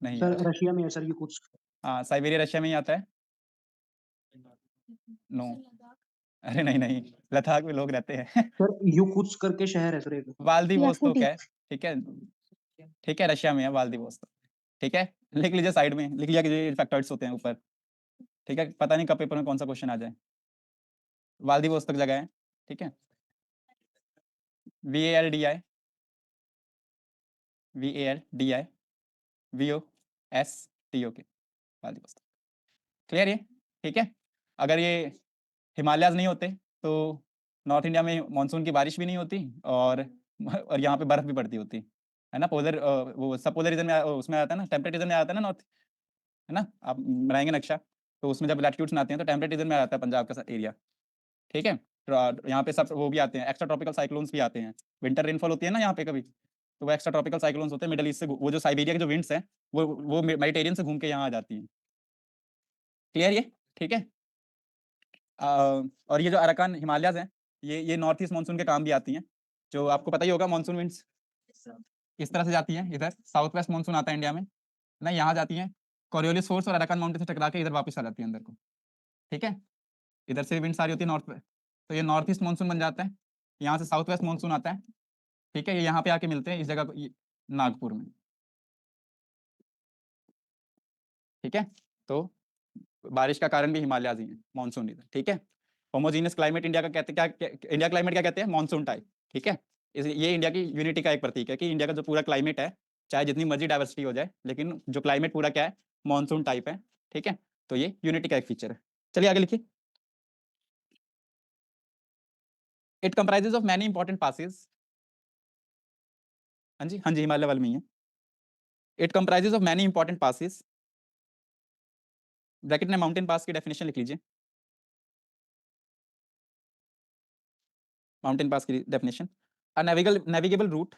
नहीं सर यार, रशिया में है सर याकुत्स्क। हाँ साइबेरिया रशिया में ही आता है। नो, लद्दाख। अरे नहीं नहीं, लद्दाख में लोग रहते हैं। सर याकुत्स्क करके शहर है सर एक। वाल्दिवोस्तोक याकुटी। है, ठीक है, ठीक है, रशिया में है वाल्दिवोस्तोक, ठीक है, लिख लीजिए साइड में, लिख लिया कि फैक्टर्स होते हैं ऊपर, ठीक है, पता नहीं कब पेपर में कौन सा क्वेश्चन आ जाए। वाल्दिवोस्तोक जगह है, ठीक है, VALDI VALDI वाल्दिवोस्तोक, क्लियर ये, ठीक है। अगर ये हिमालयाज नहीं होते तो नॉर्थ इंडिया में मानसून की बारिश भी नहीं होती, और यहाँ पे बर्फ भी पड़ती होती है ना। पोलर वो सब पोलर रीजन में उसमें आता है ना, टेम्परेट रीजन में आता है ना नॉर्थ, है ना। आप बनाएंगे नक्शा तो उसमें जब लैटिट्यूड्स में आते हैं तो टेम्परेट रीजन में आता है पंजाब का एरिया, ठीक है। तो यहाँ पे सब वो भी आते हैं, एक्स्ट्रा ट्रॉपिकल साइक्लोन्स भी आते हैं, विंटर रेनफॉल होती है ना यहाँ पे कभी, तो वो एक्स्ट्रा ट्रॉपिकल साइक्लोन्स होते हैं मिडल ईस्ट से, वो जो साइबेरिया के जो विंड्स हैं वो मेडिटेरियन से घूम के यहाँ आ जाती हैं, क्लियर ये, ठीक है। और ये जो अराकान हिमालयाज हैं, ये नॉर्थ ईस्ट मानसून के काम भी आती हैं, जो आपको पता ही होगा। मानसून विंड्स इस तरह से जाती हैं, इधर साउथ वेस्ट मानसून आता है इंडिया में ना, यहाँ जाती हैं कोरियोलिस फोर्स और अराकान माउंटेन से टकरा के इधर वापस आ जाती है अंदर को, ठीक है। इधर से विंड सारी होती है नॉर्थ वेस्ट, तो ये नॉर्थ ईस्ट मानसून बन जाता है, यहाँ से साउथ वेस्ट मानसून आता है, ठीक है। ये यहाँ पे आके मिलते हैं इस जगह को, नागपुर में, ठीक है। तो बारिश का कारण भी हिमालयाज ही है, मानसून रीजन, ठीक है। होमोजीनियस क्लाइमेट इंडिया का कहते क्या, इंडिया क्लाइमेट क्या कहते हैं? मानसून टाइप, ठीक है। ये इंडिया की यूनिटी का एक प्रतीक है कि इंडिया का जो पूरा क्लाइमेट है, चाहे जितनी मर्जी डाइवर्सिटी हो जाए, लेकिन जो क्लाइमेट पूरा क्या है, मानसून टाइप है, ठीक है। तो ये यूनिटी का एक फीचर है। चलिए आगे लिखिए। It comprises of many important passes, हाँ जी हिमालय वाले में ही है। It comprises of many important passes. Bracket में माउंटेन पास की डेफिनेशन लिख लीजिए। माउंटेन पास की definition, a navigable route,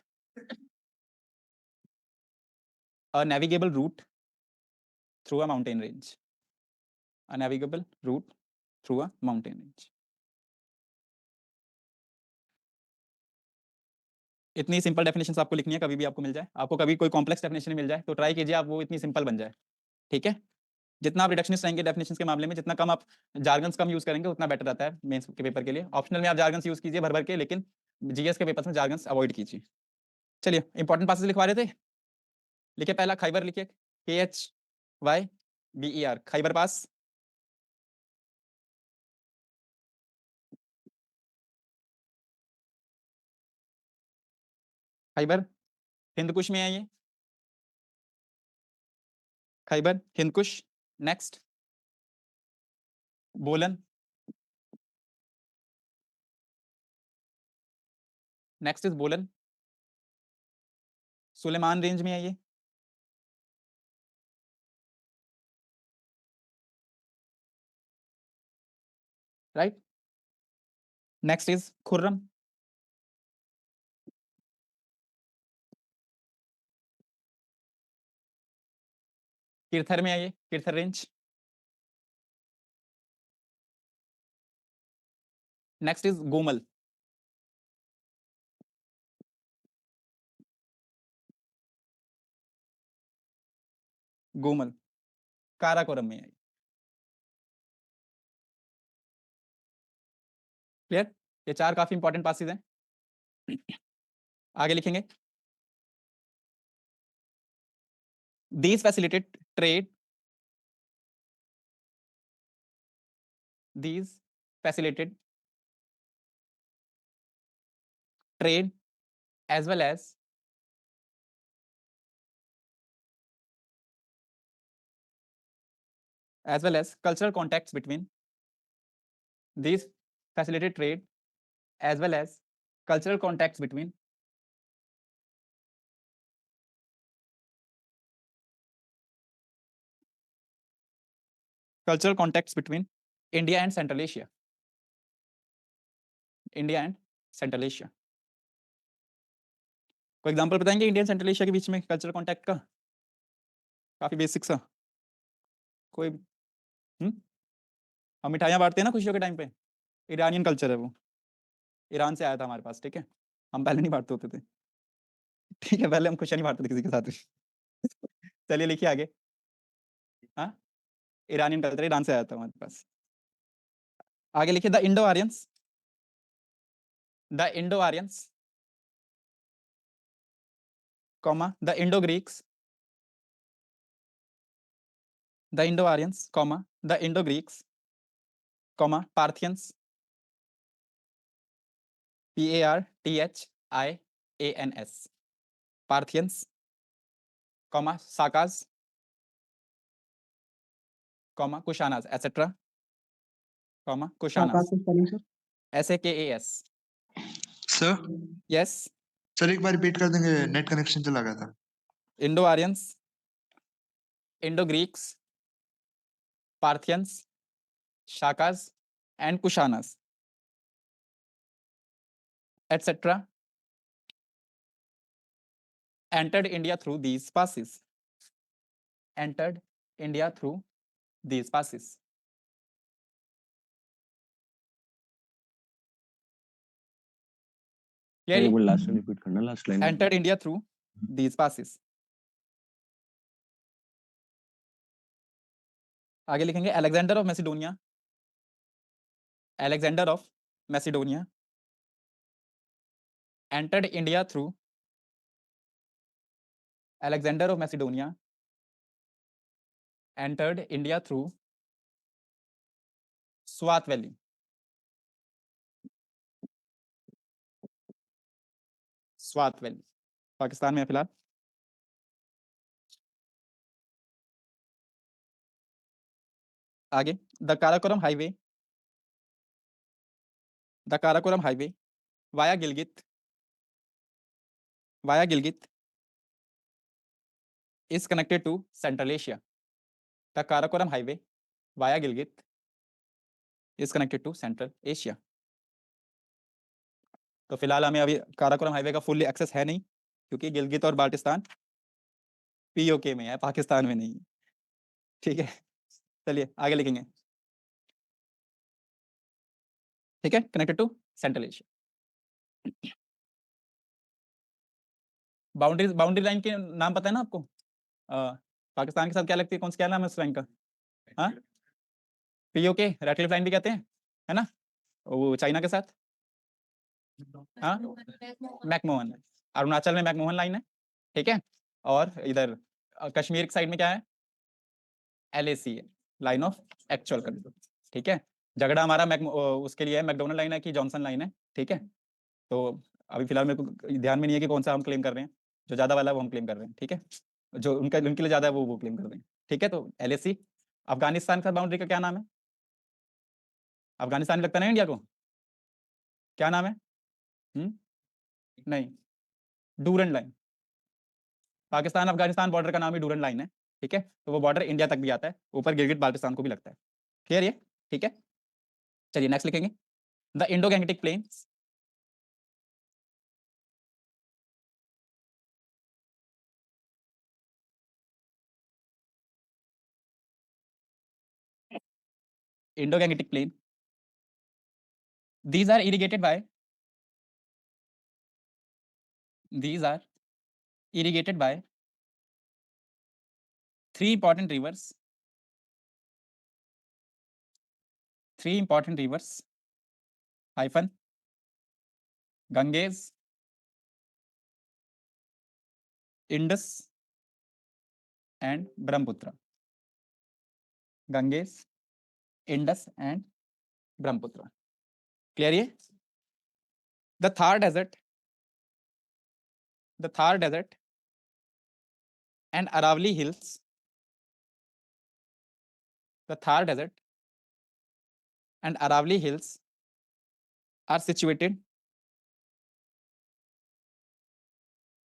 a navigable route through a mountain range, a navigable route through a mountain range। इतनी सिंपल डेफिनेशन आपको लिखनी है, कभी भी आपको मिल जाए, आपको कभी कोई कॉम्प्लेक्स डेफिनेशन मिल जाए तो ट्राई कीजिए आप वो इतनी सिंपल बन जाए, ठीक है। जितना आप रिडक्शनिस्ट रहेंगे डेफिनेशंस के मामले में, जितना कम आप जार्गन्स कम यूज करेंगे उतना बेटर रहता है मेंस के पेपर के लिए। ऑप्शनल में आप जार्गन्स यूज कीजिए भर भर के, लेकिन जीएस के पेपर में जार्गन्स अवॉइड कीजिए। चलिए इंपॉर्टेंट पासेज लिखवा रहे थे, लिखिए पहला खैबर, लिखिए KHYBER, खैबर पास। खैबर हिंद कुश में है ये, खैबर हिंद कुश। नेक्स्ट बोलन, नेक्स्ट इज बोलन, सुलेमान रेंज में है ये, right. Next is Khurram, Kirthar में है ये, Kirthar range. Next is Gomal, Gomal Karakoram में है। क्लियर, ये चार काफी इंपॉर्टेंट पासेज हैं। आगे लिखेंगे, these facilitated trade, these facilitated trade as well as cultural contacts between, these facilitated trade as well as cultural contacts between India and Central Asia, India and central Asia. कोई example बताएंगे India and central Asia के बीच में cultural contact का, काफी basic सा कोई। हम मिठाइयाँ बांटते हैं ना खुशियों के टाइम पे, ईरानियन कल्चर है वो, ईरान से आया था हमारे पास, ठीक है। हम पहले नहीं बांटते होते थे, ठीक है, पहले हम खुशियाँ नहीं बांटते थे किसी के साथ। चलिए लिखिए आगे। हाँ, ईरानियन कल्चर ईरान से आया था हमारे पास। आगे लिखिए, the Indo Aryans, the Indo Aryans comma the Indo Greeks, the Indo Aryans comma the Indo Greeks comma Parthians, PARTHIANS, Parthians comma साकाज comma Kushanas etcetera comma Kushanas, SAKAS। Sir yes, sir एक बार repeat कर देंगे, net connection चला गया था। Indo Aryans, Indo Greeks, Parthians, Shakas and Kushanas etcetera entered India through these passes, entered India through these passes। एक बार last line repeat करना, last line. entered India through these passes। आगे लिखेंगे, Alexander of Macedonia, Alexander of Macedonia entered India through, Alexander of Macedonia entered India through Swat valley, Swat valley Pakistan में है फिलहाल। आगे, the Karakoram highway, the Karakoram highway via Gilgit, via Gilgit is connected to Central Asia. The Karakoram highway via Gilgit is connected to Central Asia. तो फिलहाल हमें अभी Karakoram highway का fully access है नहीं, क्योंकि गिलगित और बाल्टिस्तान पीओके में है, पाकिस्तान में नहीं है। ठीक है, चलिए आगे लिखेंगे। ठीक है, connected to central Asia. Boundary line के नाम पता है ना आपको? पाकिस्तान के साथ क्या लगती है, क्या नाम है उस लाइन का? हाँ, पीओके, रेड क्लिफ लाइन भी कहते हैं, है ना? वो चाइना के साथ, हाँ, मैकमोहन। अरुणाचल में मैकमोहन लाइन है, ठीक है। और इधर कश्मीर की साइड में क्या है? LAC है, लाइन ऑफ एक्चुअल कंट्रोल। ठीक है, झगड़ा हमारा उसके लिए है, मैकडोनल्ड लाइन है कि जॉनसन लाइन है। ठीक है, तो अभी फिलहाल मेरे को ध्यान में नहीं है कि कौन सा हम क्लेम कर रहे हैं। जो ज़्यादा वाला है वो हम क्लेम कर रहे हैं। ठीक है, जो उनके लिए ज़्यादा है वो क्लेम कर रहे हैं। ठीक है, तो LAC। अफगानिस्तान का बाउंड्री का क्या नाम है? अफगानिस्तान लगता है ना इंडिया को, क्या नाम है? नहीं, Durand line. Pakistan Afghanistan border का नाम ही डूरंड लाइन है। ठीक है, तो वो बॉर्डर इंडिया तक भी आता है, ऊपर गिलगित बाल्टिस्तान को भी लगता है। क्लियर ये? ठीक है, चलिए नेक्स्ट लिखेंगे। The Indo Gangetic plains Indo-Gangetic plain. These are irrigated by three important rivers. Hyphen Ganges, Indus and Brahmaputra. Ganges, Indus and Brahmaputra. Clear ये? The Thar Desert and Aravalli Hills. The Thar Desert and Aravalli Hills are situated.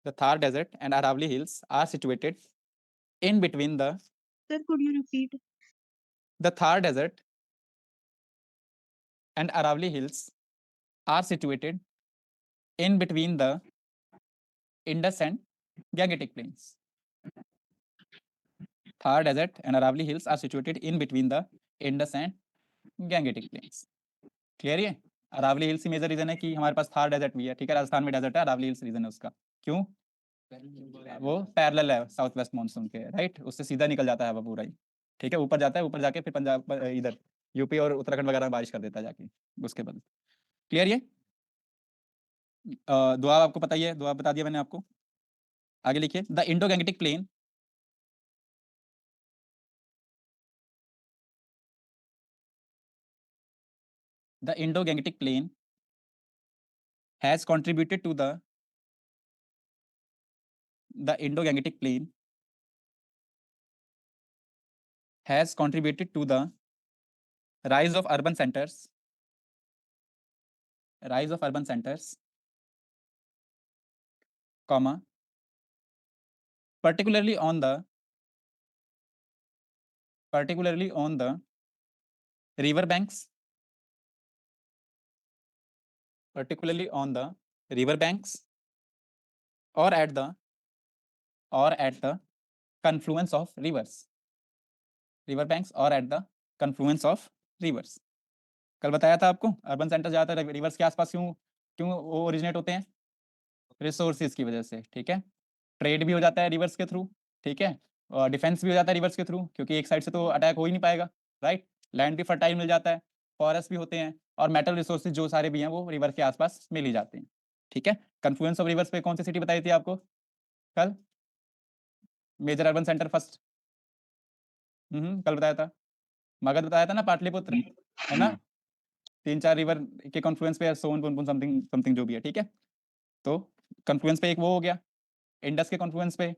The Thar Desert and Aravalli Hills are situated in between the. Sir, could you repeat? The Thar Desert and Aravalli Hills are situated in between the Indus and Gangetic plains. Thar Desert and Aravalli Hills are situated in between the Indus and Gangetic plains. Clear है? Aravalli hills की major reason है कि हमारे पास Thar desert भी है। ठीक है, राजस्थान में डेजर्ट है, अरावली हिल्स रीजन है उसका। क्यों? वो पैरेलल है साउथ वेस्ट मानसून के, राइट, उससे सीधा निकल जाता है वो पूरा ही। ठीक है, ऊपर जाता है, ऊपर जाके फिर पंजाब इधर यूपी और उत्तराखंड वगैरह में बारिश कर देता है जाके उसके बाद। क्लियर ये? दुआ आपको पता ही है, दुआ बता दिया मैंने आपको। आगे लिखिए। The Indo Gangetic plain has contributed to the Indo-Gangetic plain has contributed to the rise of urban centers, comma, particularly on the river banks, or at the confluence of rivers. River banks or at the confluence of rivers. कल बताया था आपको, urban centre ज़्यादातर reverse के आसपास क्यों वो originate होते हैं? रिसोर्सेज की वजह से। ठीक है, ट्रेड भी हो जाता है रिवर्स के थ्रू। ठीक है, और डिफेंस भी हो जाता है रिवर्स के थ्रू, क्योंकि एक साइड से तो अटैक हो ही नहीं पाएगा, राइट। लैंड भी फर्टाइल मिल जाता है, फॉरेस्ट भी होते हैं, और मेटल रिसोर्सेज जो सारे भी हैं वो रिवर के आसपास मिल ही जाते हैं। ठीक है, कन्फ्लुएंस ऑफ रिवर्स पे कौन सी सिटी बताई थी आपको कल? मेजर अर्बन सेंटर फर्स्ट, कल बताया था, मगध बताया था ना, पाटलिपुत्र, है ना। 3-4 रिवर के कॉन्फ्लुएंस पे, सोन पुनपुन समथिंग जो भी है। ठीक है, तो कॉन्फ्लुएंस पे एक वो हो गया। इंडस के कॉन्फ्लुएंस पे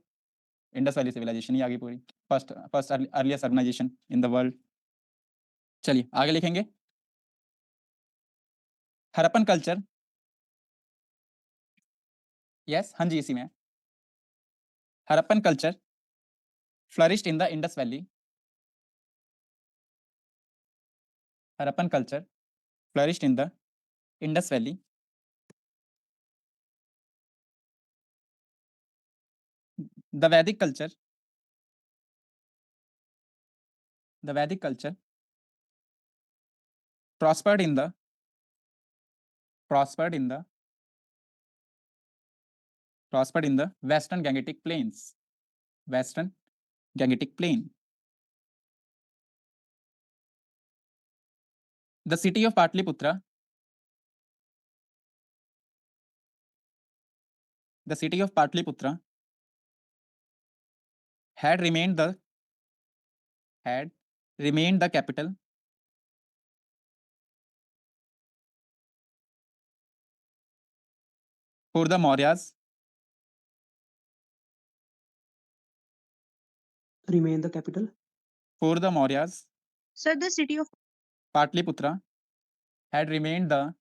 इंडस वैली सिविलाइजेशन ही आ गई पूरी, first earliest urbanization in the world. चलिए आगे लिखेंगे। हरप्पन कल्चर, यस, हाँ जी, इसी में। Harappan culture flourished in the Indus Valley. Harappan culture flourished in the Indus Valley. The Vedic culture prospered in the Western Gangetic Plains. Western Gangetic Plain. The city of Patliputra had remained the capital for the Mauryas. Remain the capital. For the Mauryas, Sir, the city of Patliputra had remained the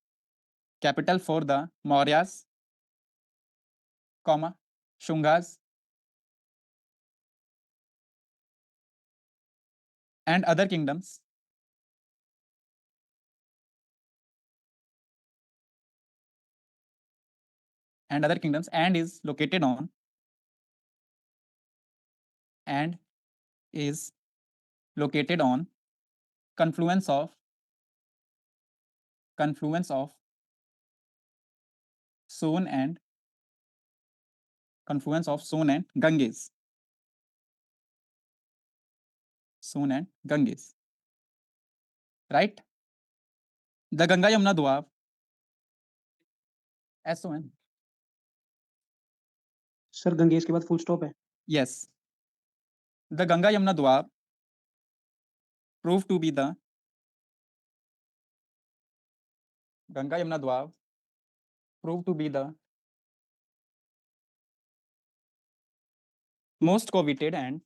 capital for the Mauryas, Shungas, and other kingdoms. And is located on confluence of Sone and Ganges. Right? The Ganga Yamuna Doab, SON. Sir Gangesh के बाद full stop है. Yes. The Ganga Yamuna Doab proved to be the most coveted and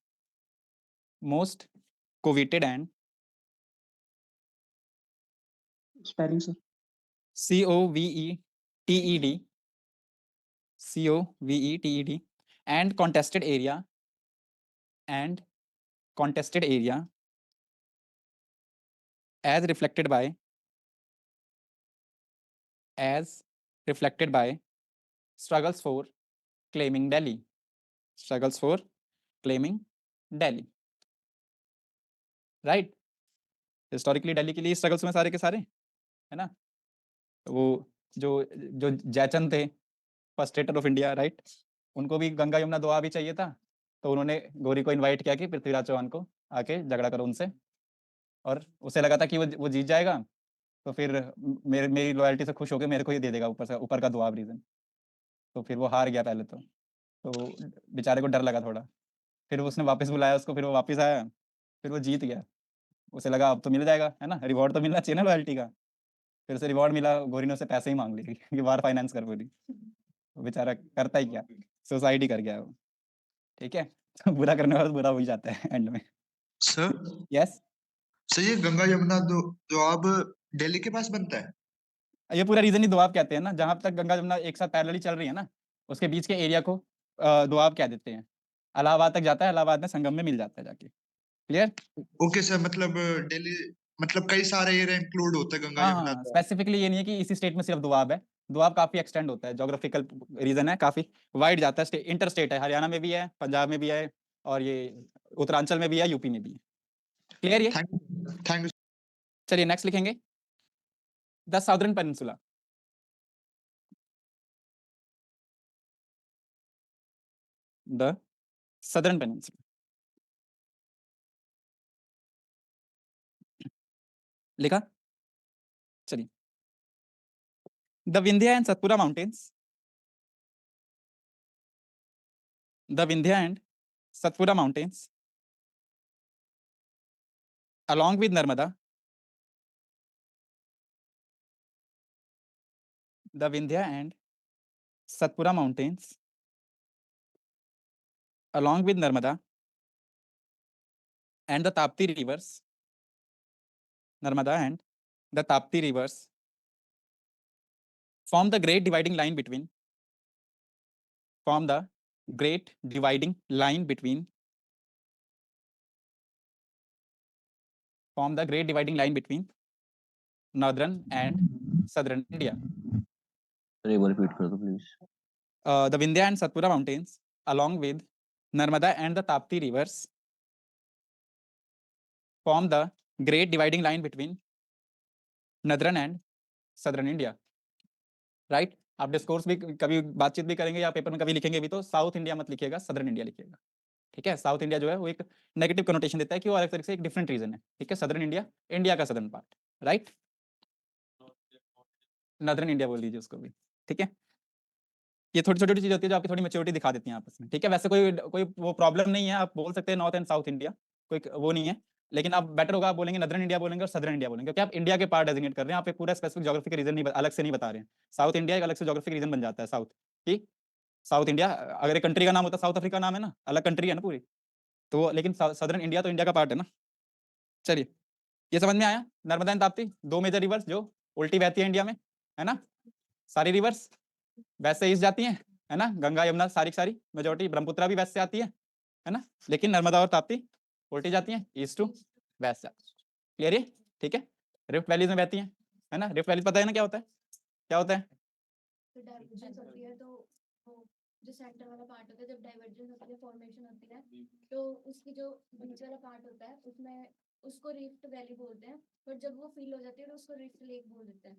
spelling sir. COVETED and contested area as reflected by struggles for claiming Delhi. Right? Historically Delhi के लिए struggles में सारे के सारे है ना. वो जो जयचंद थे first stator of India, right, उनको भी गंगा यमुना दोआब ही चाहिए था, तो उन्होंने गौरी को इनवाइट किया कि पृथ्वीराज चौहान को आके झगड़ा करो उनसे, और उसे लगा था कि वो जीत जाएगा, तो फिर मेरी लॉयल्टी से खुश होकर मेरे को ही दे देगा ऊपर का दोआब रीजन, तो फिर वो हार गया पहले तो बेचारे को डर लगा थोड़ा, फिर उसने वापस बुलाया उसको, फिर वो वापस आया, फिर वो जीत गया, उसे लगा अब तो मिल जाएगा, है ना, रिवॉर्ड तो मिलना चाहिए ना लॉयल्टी का, फिर उसे रिवॉर्ड मिला, गौरी ने उससे पैसे ही मांग लिए कि वार फाइनेंस कर पूरी, वो बेचारा करता ही क्या, सुसाइड ही कर गया वो, ठीक है. तो बुरा करने वाला बुरा हो ही जाता है एंड में. सर यस, सर ये गंगा यमुना दोआब दिल्ली के पास बनता है. ये पूरा रीजन ही दोआब कहते हैं ना, जहां तक गंगा जमुना एक साथ पैरेलली चल रही है ना, उसके बीच के एरिया को दोआब कह देते हैं. इलाहाबाद तक जाता है, इलाहाबाद में संगम में मिल जाता है जाके. क्लियर? ओके सर, मतलब दिल्ली मतलब कई सारे एरिया इंक्लूड होते हैं गंगा यमुना हाँ, स्पेसिफिकली ये नहीं है कि इसी स्टेट में सिर्फ दोआब है, दोआब काफी एक्सटेंड होता है, ज्योग्राफिकल रीजन है, काफी वाइड जाता है, इंटर स्टेट है, हरियाणा में भी है, पंजाब में भी है, और ये उत्तरांचल में भी है, यूपी में भी है. क्लियर ये? Thank you. चलिए नेक्स्ट लिखेंगे, the southern peninsula. The southern peninsula. लिखा? चलिए, the Vindhya and Satpura mountains, the Vindhya and Satpura mountains along with Narmada, the Vindhya and Satpura mountains along with Narmada and the Tapti rivers, Narmada and the Tapti rivers form the great dividing line between form the great dividing line between northern and southern India. Sir एक बार repeat कर दो please. The Vindhya and Satpura mountains, along with Narmada and the Tapti rivers, form the great dividing line between northern and southern India. Right? आप discourse भी कभी बातचीत भी करेंगे या पेपर में कभी लिखेंगे भी तो साउथ इंडिया मत लिखिएगा, सदर्न इंडिया लिखिएगा. ठीक है, साउथ इंडिया जो है वो एक नेगेटिव कनोटेशन देता है कि वो अलग तरीके से एक डिफरेंट रीजन है. ठीक है, सदर्न इंडिया इंडिया का southern part. Right, northern India बोल दीजिए उसको भी. ठीक है, ये छोटी छोटी चीज होती है जो आपकी थोड़ी मैच्योरिटी दिखा देती है आपस में. ठीक है, वैसे कोई कोई वो प्रॉब्लम नहीं है, आप बोल सकते हैं नॉर्थ एंड साउथ इंडिया, कोई वो नहीं है. लेकिन आप बेटर होगा आप बोलेंगे नदर्न इंडिया बोलेंगे और सदर्न इंडिया बोलेंगे, क्योंकि आप इंडिया के पार्ट डेजिग्नेट कर रहे हैं, आप एक पूरा स्पेसिफिक ज्योग्राफिक रीजन नहीं अलग से नहीं बता रहे हैं. साउथ इंडिया एक अलग से ज्योग्राफिक रीजन बन जाता है साउथ की. साउथ इंडिया अगर एक कंट्री का नाम होता साउथ अफ्रीका नाम है ना, अलग कंट्री है ना पूरी, तो लेकिन सदर्न इंडिया तो इंडिया का पार्ट है ना. चलिए, ये समझ में आया. नर्मदा एंड ताप्ती, दो मेजर रिवर्स जो उल्टी बहती है इंडिया में, है ना. सारी रिवर्स वैसे ईस्ट जाती हैं, है ना. गंगा यमुना सारी मेजोरिटी, ब्रह्मपुत्रा भी वैसे आती है ना. लेकिन नर्मदा और ताप्ती उल्टी जाती हैं, ईस्ट टू वेस्ट. क्लियर है? ठीक है, रिफ्ट वैलीज में बहती हैं, है ना. रिफ्ट वैली पता है ना क्या होता है, क्या होता है. तो डाइवर्जेंस होती है तो वो जो सेंटर वाला पार्ट होता है, जब डाइवर्जेंस होती है फॉर्मेशन होती है तो उसकी जो बीच वाला पार्ट होता है उसमें उसको रिफ्ट वैली बोलते हैं, पर जब वो फील हो जाती है तो उसको रिफ्ट लेक बोल देते हैं.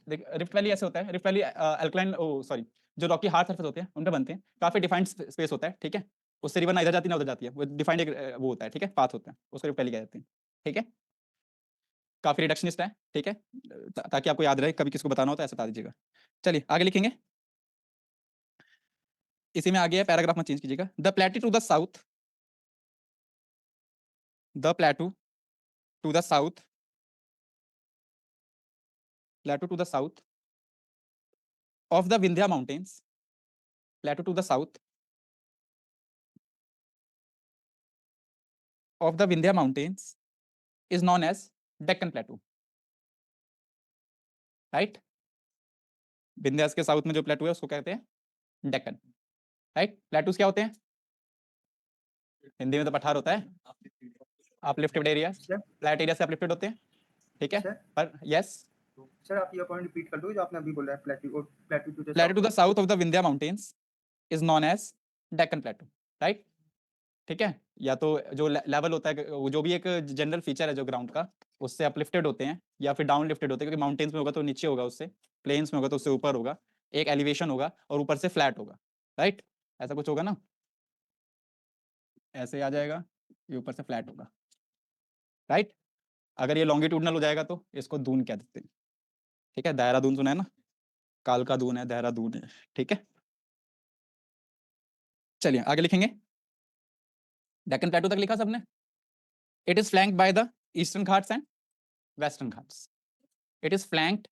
देख, रिफ्ट वैली ऐसे होता है. रिफ्ट वैली अल्कलाइन सॉरी जो रॉकी हार्ड सरफेस होते हैं उन पे बनते हैं, काफी डिफाइंड स्पेस होता है. ठीक है, उससे रिवर ना इधर जाती ना उधर जाती है, वो डिफाइंड एक वो होता है. ठीक है, पाथ होता है, उसको रिफ्ट वैली कहते हैं. ठीक है, काफी रिडक्शनिस्ट है. ठीक है, ताकि आपको याद रहे, कभी किसको बताना हो तो ऐसे बता दीजिएगा. चलिए आगे लिखेंगे. इसी में आगे है, पैराग्राफ में चेंज कीजिएगा. The plateau to the south, the plateau to the south, plateau to the south of the Vindhya mountains, plateau to the south of the Vindhya mountains is known as Deccan Plateau. Right? Vindhyas के south में जो प्लेटू है उसको कहते हैं Deccan. Right, plateaus क्या होते हैं हिंदी में तो पठार होता है. अपलिफ्टेड एरिया, फ्लैट एरिया से अपलिफ्टेड होते हैं. ठीक है, पर यस सर आप ये पॉइंट रिपीट कर दो जो आपने अभी बोला है. Plateau to the south of the Vindhya mountains is known as Deccan plateau. Right, ठीक है, या तो जो लेवल होता है वो जो भी एक जनरल फीचर है जो ग्राउंड का, उससे अपलिफ्टेड होते हैं या फिर डाउन लिफ्टेड होते हैं, क्योंकि माउंटेन्स में होगा तो नीचे होगा, उससे प्लेन्स में होगा तो उससे ऊपर होगा, एक एलिवेशन होगा और ऊपर से फ्लैट होगा. राइट, ऐसा कुछ होगा ना, ऐसे आ जाएगा, ये ऊपर से फ्लैट होगा. राइट, अगर ये लॉन्गिट्यूडनल हो जाएगा तो इसको दून कह देते हैं. ठीक है, देहरादून सुना है ना, काल का दून है, देहरादून है. ठीक है, चलिए आगे लिखेंगे. डेक्कन प्लेटू तक लिखा सबने. It is flanked by the eastern Ghats and western Ghats. It is flanked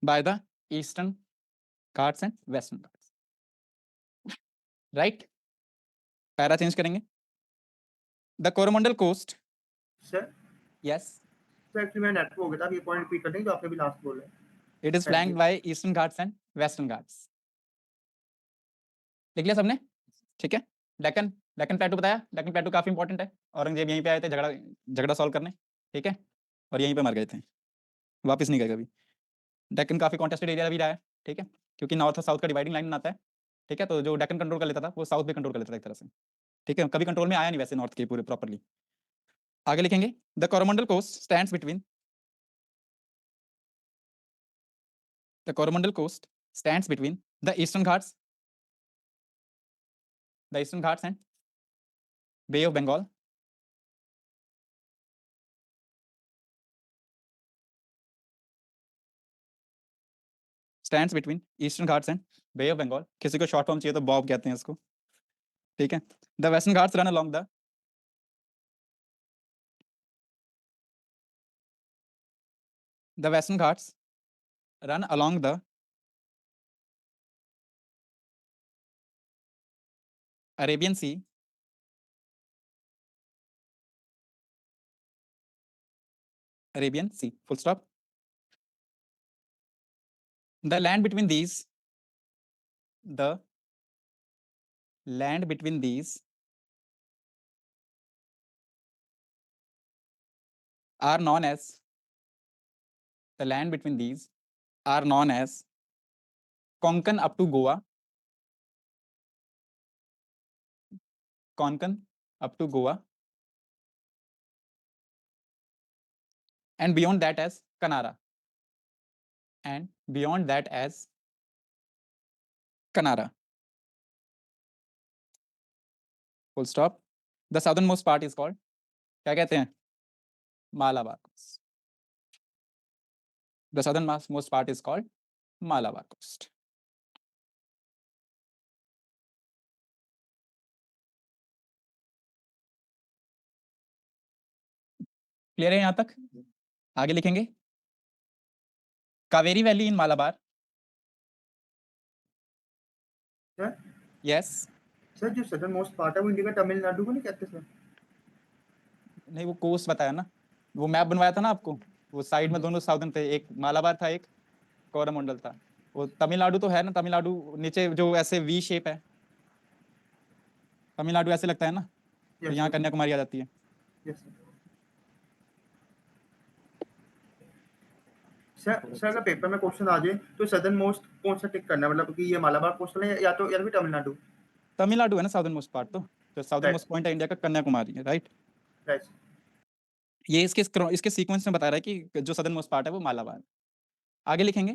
by the eastern Ghats and western Ghats. Right, para change करेंगे. The Coromandel coast. Sir yes, तो एक्चुअली मैं नेट पे हो गया था, आप ये पॉइंट रिपीट कर देंगे जो आपने भी लास्ट बोला है. It is flanked by eastern Ghats and western Ghats. लिख लिया सबने. ठीक है, डेक्कन प्लेटू बताया. डेक्कन प्लेटू काफी इंपॉर्टेंट है. औरंगजेब यहीं पे आए थे झगड़ा सॉल्व करने. ठीक है, और यहीं पे मर गए थे, वापस नहीं गए कभी. डेक्कन काफी कॉन्टेस्टेड एरिया भी रहा है. ठीक है, क्योंकि नॉर्थ और साउथ का डिवाइडिंग लाइन बनाता है. ठीक है, तो जो डेक्कन कंट्रोल कर लेता था वो साउथ भी कंट्रोल कर लेता था एक तरह से. ठीक है, कभी कंट्रोल में आया नहीं वैसे नॉर्थ के पूरे प्रॉपर्ली. आगे लिखेंगे. The Coromandel coast stands between the Coromandel coast stands between the eastern ghats and Bay of Bengal. Stands between eastern ghats and Bay of Bengal. किसी को शॉर्ट फॉर्म चाहिए तो बॉब कहते हैं इसको. ठीक है, the western ghats run along the western ghats run along the Arabian Sea full stop. The land between these, the land between these are known as the land between these are known as Konkan up to Goa, Konkan up to Goa, and beyond that as Kanara, and beyond that as Kanara. Full stop. The southernmost part is called, क्या कहते हैं? Malabar coast. The southernmost part is called Malabar coast. Clear है यहाँ तक? आगे लिखेंगे Kaveri valley in Malabar. Sir yes. Sir जो southern most part है वो इंडिया का तमिलनाडु को नहीं कहते सर? नहीं, वो कोस्ट बताया ना, वो मैप बनवाया था ना आपको, वो साइड में दोनों साउदर्न थे, एक मालाबार था, एक कोरमंडल था. वो तमिलनाडु तो है ना, तमिलनाडु नीचे जो ऐसे वी शेप है, तमिलनाडु ऐसे लगता है ना, तो यहाँ कन्याकुमारी आ जाती है. Yes sir. सर अगर पेपर में क्वेश्चन आ जाए तो सदर्न मोस्ट कौन सा टिक करना है, मतलब कि ये मालाबार कोस्टल है या तो फिर तमिलनाडु? तमिलनाडु है ना साउदर्न मोस्ट पार्ट, तो जो साउदर्न मोस्ट पॉइंट है इंडिया का कन्याकुमारी है. राइट. राइट. ये इसके सीक्वेंस में बता रहा है कि जो सदर्न मोस्ट पार्ट है वो मालाबार. आगे लिखेंगे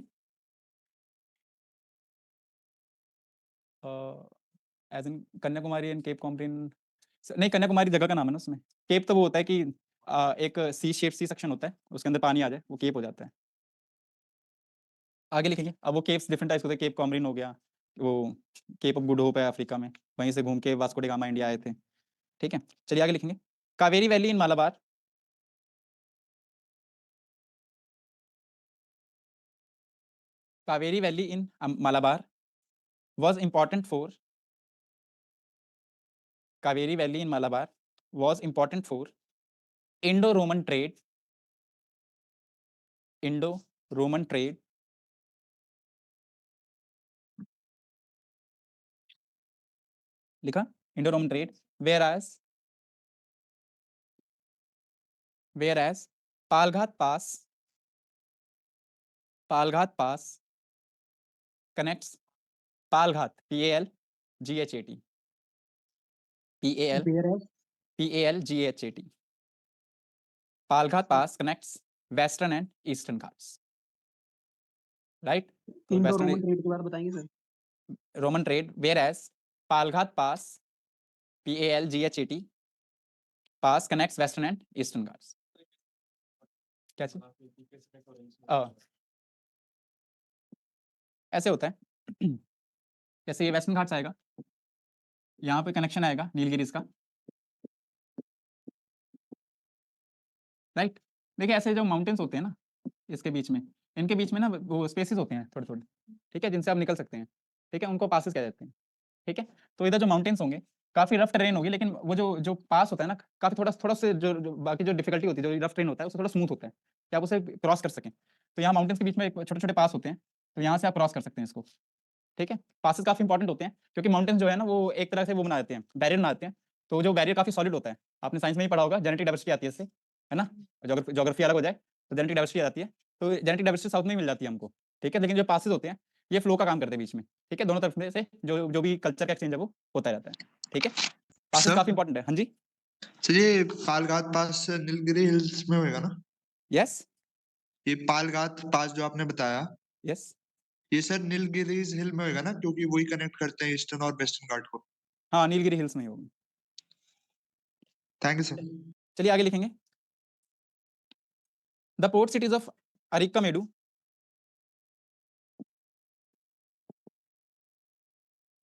as in Kanyakumari and cape Comorin. नहीं, कन्याकुमारी जगह का नाम है ना उसमें. केप तो वो होता है कि एक सी शेप सी सेक्शन होता है, उसके अंदर पानी आ जाए, वो केप हो जाता है. आगे लिखेंगे. अब वो केप्स डिफरेंट टाइप्स होते हैं. केप कॉमरिन हो गया, वो केप ऑफ गुड होप है अफ्रीका में, वहीं से घूम के वास्को डी गामा इंडिया आए थे. ठीक है, चलिए आगे लिखेंगे. Kaveri valley in Malabar. Kaveri valley in Malabar was important for Kaveri Valley in Malabar was important for Indo-Roman trade, Indo-Roman trade, लिखा Indo-Roman trade, whereas Palghat Pass connects Palghat, P-A-L-G-H-A-T, P-A-L-G-H-A-T. Palghat Pass connects Western and Eastern Ghats. Right? Indo-Roman trade के बारे में बताएंगे sir? Roman trade, whereas Palghat Pass, P-A-L-G-H-A-T, pass connects Western and Eastern Ghats. क्या चीज? ऐसे होता है. जैसे ये वेस्टर्न घाट्स आएगा, यहाँ पे कनेक्शन आएगा नीलगिरीज का. राइट. देखिए ऐसे जो माउंटेन्स होते हैं ना, इसके बीच में, इनके बीच में ना वो स्पेसेस होते हैं थोड़े थोड़े. ठीक है, जिनसे आप निकल सकते हैं. ठीक है, उनको पासेस कह जाते हैं. ठीक है, तो इधर जो माउंटेन्स होंगे काफी रफ टेरेन होगी, लेकिन वो जो पास होता है ना, काफी थोड़ा से जो बाकी जो डिफिकल्टी होती है, जो रफ टेरेन होता है उससे थोड़ा स्मूथ होता है कि आप उसे क्रॉस कर सकें. तो यहाँ माउंटेन्स के बीच में छोटे छोटे पास होते हैं, तो यहाँ से आप क्रॉस कर सकते हैं इसको. ठीक है, पासेस काफी इंपॉर्टेंट होते हैं, क्योंकि माउंटेन्स जो है ना वो एक तरह से वो बना देते हैं, बैरियर बना देते हैं. तो जो बैरियर काफी सॉलिड होता है, आपने साइंस में ही पढ़ा होगा, जेनेटिक डाइवर्सिटी आती है इससे, है ना. ज्योग्राफी अलग हो जाए तो जेनेटिक डाइवर्सिटी आ जाती है. तो जेनेटिक डाइवर्सिटी साउथ में ही मिल जाती है हमको. ठीक है, लेकिन जो पासेस होते हैं ये फ्लो का काम करते हैं बीच में. ठीक है, दोनों तरफ में से जो भी कल्चर का एक्सचेंज है वो होता रहता है. ठीक है, पासेस सर? काफी इंपॉर्टेंट है. हाँ जी. सर ये पालघाट पास नीलगिरी हिल्स में होएगा ना? यस. ये पालघाट पास जो आपने बताया, यस. ये सर नीलगिरीज हिल में होएगा ना, क्योंकि वही कनेक्ट करते हैं ईस्टर्न और वेस्टर्न घाट को. हाँ, नीलगिरी हिल्स में ही होगी. Thank you sir. चलिए आगे लिखेंगे. The port cities of Arikamedu,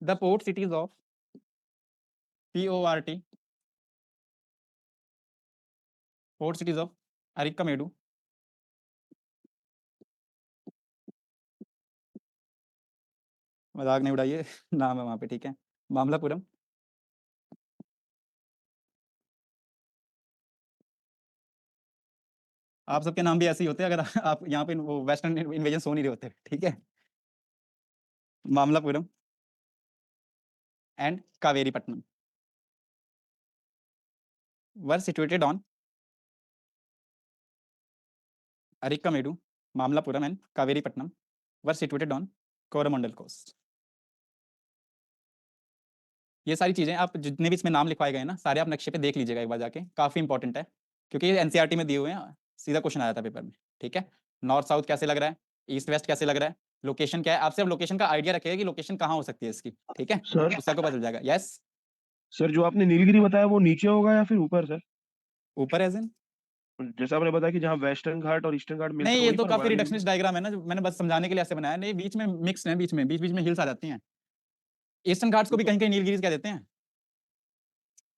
the port cities of PORT, port cities of Arikamedu, मजाक नहीं उड़ाइए, नाम है वहां पे. ठीक है, मामलापुरम, आप सबके नाम भी ऐसे ही होते हैं अगर आप यहाँ पे वो वेस्टर्न इन्वेजन हो नहीं रहे होते. ठीक है, Mamallapuram and Kaveripatnam were situated on Arikamedu, Mamlapuram and Kaveripatnam were situated on Coromandel coast. ये सारी चीजें आप जितने भी इसमें नाम लिखवाए गए ना सारे आप नक्शे पे देख लीजिएगा एक बार जाके, काफी इंपॉर्टेंट है क्योंकि ये एनसीईआरटी में दिए हुए हैं, सीधा क्वेश्चन आया था पेपर में। ठीक है, नॉर्थ साउथ कैसे लग रहा है, ईस्ट वेस्ट कैसे लग रहा है, लोकेशन क्या है, आपसे अब लोकेशन का आइडिया रखिएगा कि लोकेशन कहाँ हो सकती है इसकी। ठीक है, सर उससे आपको पता चल जाएगा। यस सर जो आपने नीलगिरी बताया वो नीचे होगा या फिर ऊपर सर? ऊपर एज इन जैसा आपने बताया कि जहाँ वेस्टर्न घाट और ईस्टर्न घाट मिलते नहीं, हैं ये वहीं तो पर काफी हमारा नीलगिरी। रिडक्शनिस्ट डायग्राम है ना, जो मैंने बस समझाने के लिए ऐसे बनाया। नहीं, बीच में मिक्स है, बीच में हिल्स आ जाती हैं। ईस्टर्न घाट्स को भी कहीं कहीं नीलगिरीज कह देते हैं।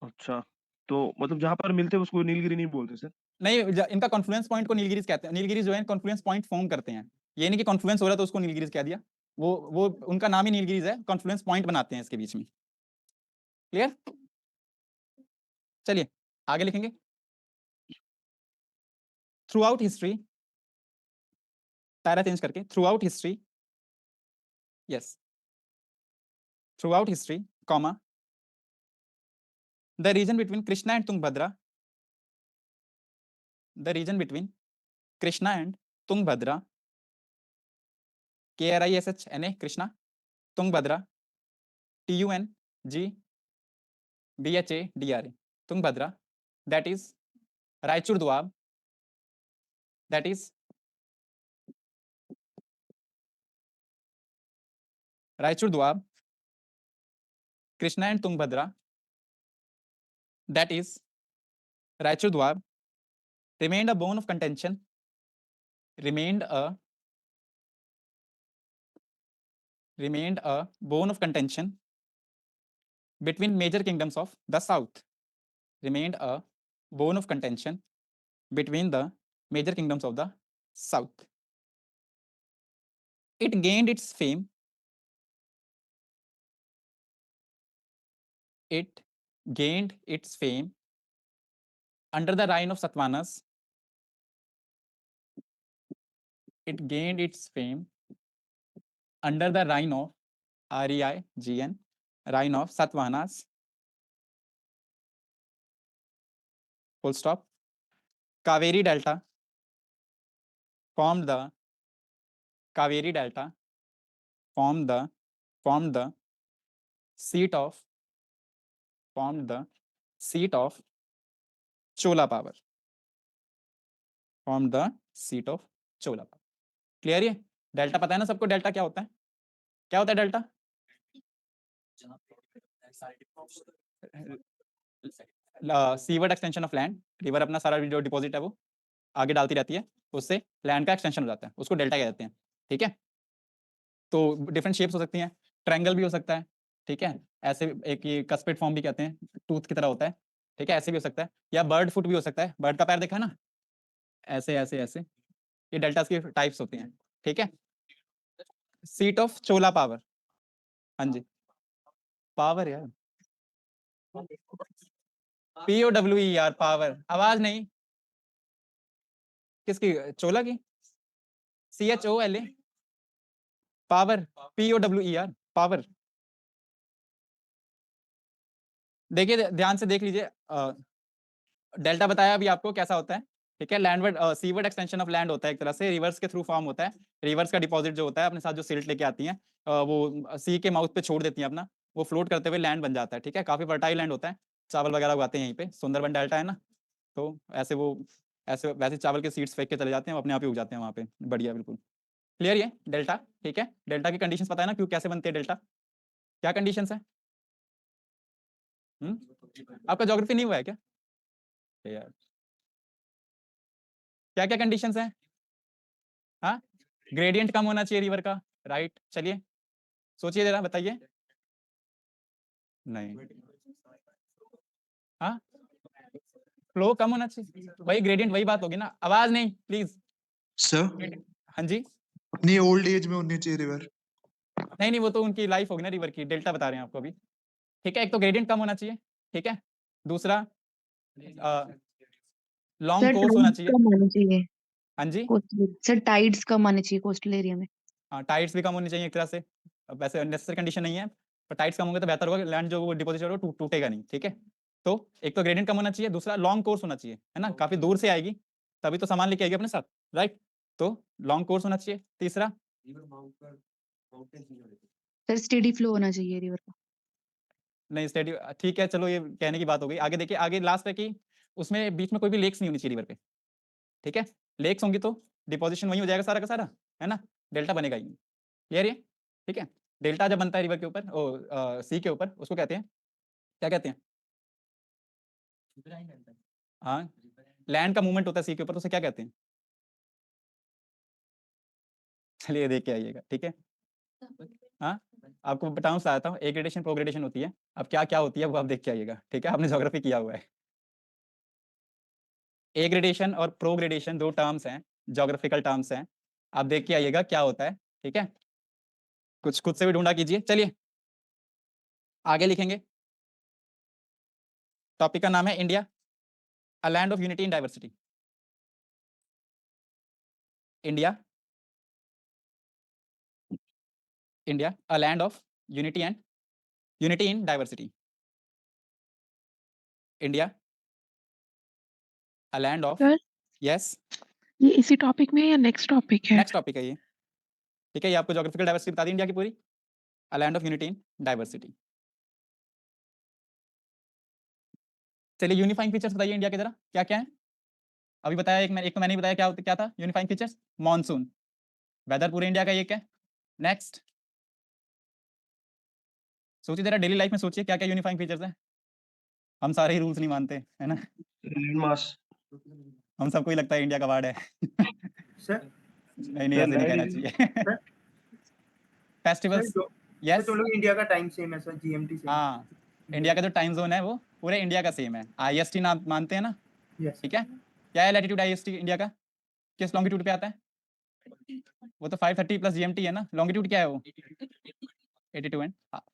अच्छा, तो मतलब जहाँ पर मिलते हैं उसको नीलगिरी नहीं बोलते सर? नहीं, इनका कॉन्फ्लुएंस पॉइंट को नीलगिरीज कहते हैं। नीलगिरीज जो है कॉन्फ्लुएंस पॉइंट फॉर्म करते हैं। ये नहीं कि कॉन्फ्लुएंस हो रहा तो उसको नीलगिरीज कह दिया, वो उनका नाम ही नीलगिरीज है, कॉन्फ्लुएंस पॉइंट बनाते हैं इसके बीच में। क्लियर? चलिए आगे लिखेंगे। Throughout history, para change करके, throughout history, yes, throughout history, comma, the region between Krishna and Tungabhadra, the region between Krishna and Tungabhadra, KRISHNA Krishna, Tungabhadra TUNGBHADRA Tungabhadra, that is Raichur Doab, that is Raichur Doab, Krishna and Tungabhadra, that is Raichur Doab, remained a bone of contention, remained a bone of contention between major kingdoms of the south, remained a bone of contention between the major kingdoms of the south. It gained its fame, it gained its fame under the reign of Satavahanas, it gained its fame under the reign of REIGN, reign of Satavahanas, full stop. Kaveri Delta formed the Kaveri Delta formed the seat of Chola power, formed the seat of Chola power. Clear? ये delta पता है ना सबको, delta क्या होता है? क्या होता है delta? Seaward extension of land, river अपना सारा जो डिपॉजिट है वो आगे डालती रहती है, उससे लैंड का एक्सटेंशन हो जाता है, उसको डेल्टा कहते हैं। ठीक है, तो डिफरेंट शेप्स हो सकती हैं, ट्रायंगल भी हो सकता है। ठीक है, ऐसे एक ये कस्पेड फॉर्म भी कहते हैं, टूथ की तरह होता है। ठीक है, ऐसे भी हो सकता है, या बर्ड फुट भी हो सकता है, बर्ड का पैर देखा है ना, ऐसे ऐसे ऐसे, ये डेल्टास की टाइप्स होती हैं। ठीक है, सीट ऑफ चोला पावर, हाँ जी, पावर यार, POWER पावर, आवाज नहीं, किसकी? चोला की, CHOLA पावर, POWER पावर। देखिए ध्यान से देख लीजिए, डेल्टा बताया अभी आपको कैसा होता है। ठीक है, लैंडवर्ड सीवर्ड एक्सटेंशन ऑफ लैंड होता है एक तरह से, रिवर्स के थ्रू फॉर्म होता है। रिवर्स का डिपॉजिट जो होता है अपने साथ जो सिल्ट लेके आती हैं, वो सी के माउथ पे छोड़ देती हैं अपना, वो फ्लोट करते हुए लैंड बन जाता है। ठीक है, काफी फर्टाइल लैंड होता है, चावल वगैरह उगाते हैं यहीं पे, सुंदरबन डेल्टा है ना, तो ऐसे वो ऐसे वैसे चावल के सीड्स फेंक के चले जाते हैं, वो अपने आप ही उग जाते हैं वहाँ पे, बढ़िया बिल्कुल। क्लियर ये डेल्टा? ठीक है, डेल्टा की कंडीशंस पता है ना, क्यों कैसे बनते हैं डेल्टा, क्या कंडीशंस है? आपका ज्योग्राफी नहीं हुआ है क्या यार? क्या क्या कंडीशंस हैं? हाँ, ग्रेडियंट कम होना चाहिए रिवर का, राइट। चलिए सोचिए जरा, बताइए। नहीं, हाँ, फ्लो कम होना चाहिए, वही ग्रेडियंट, वही बात होगी ना। आवाज नहीं प्लीज। सर हाँ जी, अपनी ओल्ड एज में होनी चाहिए रिवर। नहीं नहीं, वो तो उनकी लाइफ होगी ना रिवर की, डेल्टा बता रहे हैं आपको अभी। ठीक है, एक तो ग्रेडियंट कम होना चाहिए, ठीक है, दूसरा लॉन्ग सर कोर्स होना टाइड्स चाहिए। कम आने चाहिए हाँ जी, सर, टाइड्स कम आने चाहिए कोस्टल एरिया में। हाँ, टाइड्स भी कम होनी चाहिए एक तरह से। अब वैसे नेसेसरी कंडीशन नहीं है, पर टाइड्स कम होंगे तो बेहतर होगा, लैंड जो वो डिपॉजिट होगा टूटेगा नहीं, ठीक है। तो एक तो ग्रेडियंट कम होना चाहिए, दूसरा लॉन्ग कोर्स होना चाहिए, है ना, काफी दूर से आएगी तभी तो सामान लेके आएगी अपने साथ, राइट। तो लॉन्ग कोर्स होना चाहिए। तीसरा, सर स्टेडी फ्लो होना चाहिए रिवर का। नहीं स्टेडी, ठीक है चलो ये कहने की बात हो गई। आगे देखिए, आगे लास्ट है कि उसमें बीच में कोई भी लेक्स नहीं होनी चाहिए रिवर पे, ठीक है। लेक्स होंगी तो डिपोजिशन वही हो जाएगा सारा का सारा, है ना, डेल्टा बनेगा ही, क्लियर है, ठीक है। डेल्टा जब बनता है रिवर के ऊपर, ओ सी के ऊपर, उसको कहते हैं, क्या कहते हैं? हाँ, लैंड का मूवमेंट होता है सी के ऊपर, तो उसे क्या कहते हैं? चलिए देख के आइएगा, ठीक है। हाँ, आपको बताऊं चाहता हूँ, ए ग्रेडेशन प्रो ग्रेडेशन होती है, अब क्या क्या होती है वो आप देख के आइएगा, ठीक है, आपने ज्योग्राफी किया हुआ है। ए ग्रेडेशन और प्रो ग्रेडेशन दो टर्म्स हैं, ज्योग्राफिकल टर्म्स हैं, आप देख के आइएगा क्या होता है, ठीक है। कुछ खुद से भी ढूंढा कीजिए। चलिए आगे लिखेंगे, टॉपिक का नाम है India, a land of unity in diversity. India, India a land of unity and unity in diversity. India a land of, sir yes, ये इसी टॉपिक में है या नेक्स्ट टॉपिक है? नेक्स्ट टॉपिक है ये, ठीक है। ये आपको ज्योग्राफिकल डाइवर्सिटी बता दी इंडिया की पूरी, a land of unity in diversity. चलिए यूनिफाइंग फीचर्स बताइए इंडिया के जरा क्या क्या है। अभी बताया, एक तो मैंने ही बताया क्या था यूनिफाइंग फीचर्स, मॉनसून, वेदर पूरे इंडिया का एक है। नेक्स्ट सोचिए जरा, डेली लाइफ में सोचिए क्या क्या यूनिफाइंग फीचर्स है। हम सारे ही रूल्स नहीं मानते, है ना, मास हम सबको ही लगता है इंडिया का वार्ड है। सर नहीं ऐसे नहीं कहना चाहिए। सर फेस्टिवल्स, तो यस, तुम लोग इंडिया का टाइम सेम है सर, जीएमटी सेम। हाँ, इंडिया का जो टाइम जोन है वो पूरे इंडिया का सेम है, आईएसटी नाम मानते हैं ना, यस ठीक है। क्या है लैटिट्यूड आईएसटी इंडिया का, किस लॉन्गिट्यूड पे आता है? वो तो 530 प्लस जीएमटी है ना, लॉन्गिट्यूड क्या है वो? 82 एंड, हाँ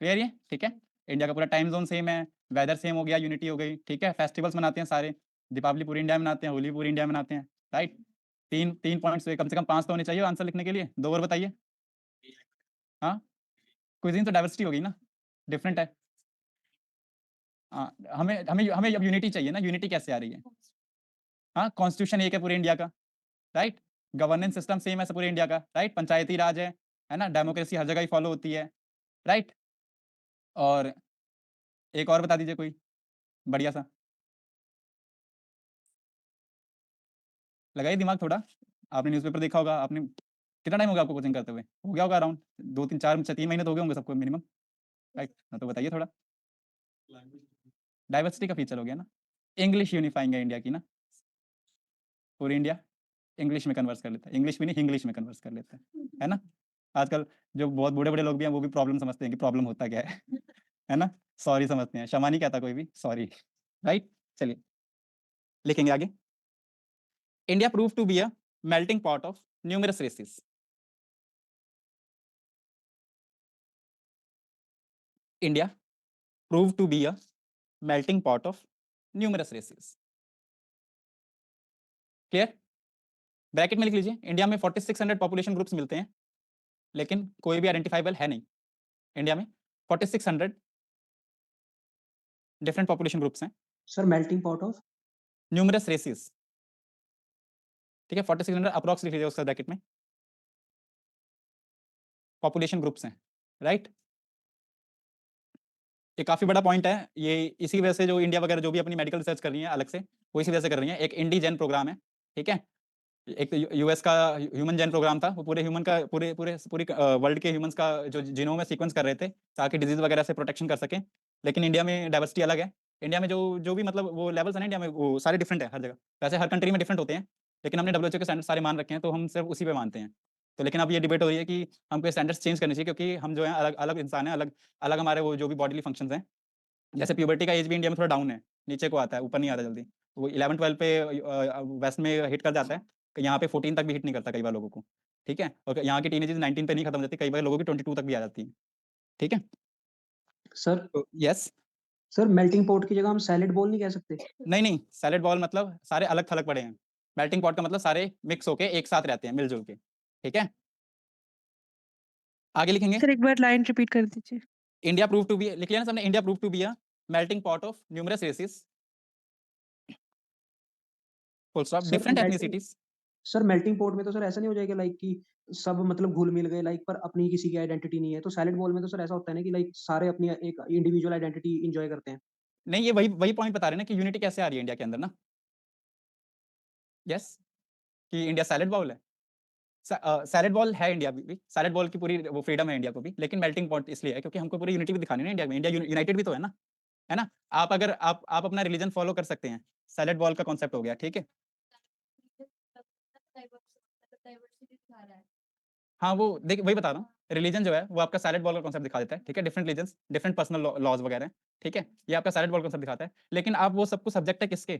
क्लियर ये, ठीक है। इंडिया का पूरा टाइम जोन सेम है, वेदर सेम हो गया, यूनिटी हो गई, ठीक है। फेस्टिवल्स मनाते हैं सारे, दीपावली पूरी इंडिया में मनाते हैं, होली पूरी इंडिया में मनाते हैं, राइट। तीन पॉइंट्स कम से कम 5 तो होने चाहिए आंसर लिखने के लिए, 2 और बताइए। हाँ, क्विज़िन तो डाइवर्सिटी होगी ना, डिफरेंट है। हाँ, हमें हमें हमें अब यूनिटी चाहिए ना, यूनिटी कैसे आ रही है? हाँ, कॉन्स्टिट्यूशन एक है पूरे इंडिया का, राइट। गवर्नेंस सिस्टम सेम है पूरे इंडिया का, राइट। पंचायती राज है ना, डेमोक्रेसी हर जगह ही फॉलो होती है, राइट। और एक और बता दीजिए कोई बढ़िया सा, लगाइए दिमाग थोड़ा। आपने न्यूज़पेपर देखा होगा, आपने कितना टाइम हो गया आपको कोचिंग करते हुए? हो गया होगा अराउंड 2 3 4 3 महीने तो हो गए होंगे सबको मिनिमम, राइट। तो बताइए थोड़ा, डाइवर्सिटी का फीचर हो गया ना, इंग्लिश यूनिफाइंग है इंडिया की ना, पूरी इंडिया इंग्लिश में कन्वर्स कर लेता है, इंग्लिश भी नहीं इंग्लिश में कन्वर्स कर लेता है ना। आजकल जो बहुत बूढ़े बड़े लोग भी हैं वो भी प्रॉब्लम समझते हैं कि प्रॉब्लम होता क्या है ना, सॉरी समझते हैं, क्षमा नहीं कहता कोई भी, सॉरी, राइट। चलिए लिखेंगे आगे, India prove to be a melting pot of numerous races. India prove to be a melting pot of numerous races, clear. Bracket में लिख लीजिए, इंडिया में 4600 पॉपुलेशन ग्रुप्स मिलते हैं, लेकिन कोई भी आइडेंटिफाइबल है नहीं। इंडिया में 4600 डिफरेंट पॉपुलेशन ग्रुप्स हैं। Sir melting pot of numerous races, ठीक है, 4600 अप्रॉक्स लिख लीजिए उसका ब्रैकेट में, पॉपुलेशन ग्रुप्स हैं, राइट। ये काफी बड़ा पॉइंट है, ये इसी वजह से जो इंडिया वगैरह जो भी अपनी मेडिकल रिसर्च कर रही है अलग से, वो इसी वजह से कर रही है। एक इंडीजेन प्रोग्राम है, ठीक है। एक तो यूएस का ह्यूमन जेन प्रोग्राम था, वो पूरे ह्यूमन का पूरी वर्ल्ड के ह्यूमंस का जो जीनोम है सीक्वेंस कर रहे थे ताकि डिजीज वगैरह से प्रोटेक्शन कर सकें। लेकिन इंडिया में डाइवर्सिटी अलग है, इंडिया में जो भी मतलब वो लेवल्स है ना इंडिया में, वो सारे डिफरेंट है हर जगह, वैसे हर कंट्री में डिफरेंट होते हैं, लेकिन हमने डब्ल्यूएचओ के स्टैंडर्ड सारे मान रखे हैं तो हम सिर्फ उसी पे मानते हैं। तो लेकिन अब ये डिबेट हो रही है कि हमको स्टैंडर्ड्स चेंज करने चाहिए, क्योंकि हम जो है अलग अलग इंसान हैं, अलग अलग हमारे वो जो भी बॉडीली फंक्शंस हैं। जैसे प्यूबर्टी का एज भी इंडिया में थोड़ा डाउन है, नीचे को आता है, ऊपर नहीं आता जल्दी, वो 11-12 पे वेस्ट में हिट कर जाता है, यहाँ पे 14 तक भी हिट नहीं करता कई बार लोगों को, ठीक है। और यहाँ की टीनेजेस 19 पे नहीं खत्म हो जाती, कई बार लोगों की 22 तक भी आ जाती है, ठीक है। सर तो यस, सर मेल्टिंग पॉट की जगह हम सैलेड बॉल नहीं कह सकते? नहीं सैलेड बॉल मतलब सारे अलग थलग पड़े हैं, मेल्टिंग पॉट का मतलब सारे मिक्स होके एक साथ रहते हैं मिलजुल के, ठीक है। आगे लिखेंगे, सर एक बार लाइन रिपीट कर दीजिए। इंडिया प्रूव टू बी, लिख लिया ना सबने, India prove to be a melting pot of numerous races, full stop, sir different melting ethnicities. Sir melting pot में तो सर ऐसा नहीं हो जाएगा लाइक कि सब मतलब घुल मिल गए लाइक पर अपनी किसी की आइडेंटिटी नहीं है, तो सैलेड बॉल में तो सर ऐसा होता है ना कि लाइक सारे अपनी एक इंडिविजुअल आइडेंटिटी एंजॉय करते हैं। नहीं, ये वही वही पॉइंट बता रहे हैं ना कि यूनिटी कैसे आ रही है इंडिया के अंदर ना। यस, कि इंडिया सैलेड बाउल है, सैलेड बॉल है इंडिया भी, सैलेड बॉल की पूरी वो फ्रीडम है इंडिया को भी, लेकिन मेल्टिंग पॉट इसलिए है क्योंकि हमको पूरी यूनिटी भी दिखानी है ना इंडिया में, इंडिया यूनाइटेड भी तो है ना, है ना। आप अगर आप अपना रिलीजन फॉलो कर सकते हैं, सैलेड बॉल का कॉन्सेप्ट हो गया, ठीक है। डाइवर्सिटी दिखा रहा है। हाँ, वो देख वही बता रहा हूँ, रिलीजन जो है वो आपका सैलेड बॉल का कॉन्सेप्ट दिखा देता है, ठीक है। Different religions, different personal laws वगैरह हैं, ठीक है, ये आपका सैलेड बॉल कॉन्सेप्ट दिखाता है। लेकिन आप वो सब कुछ सब्जेक्ट है किसके,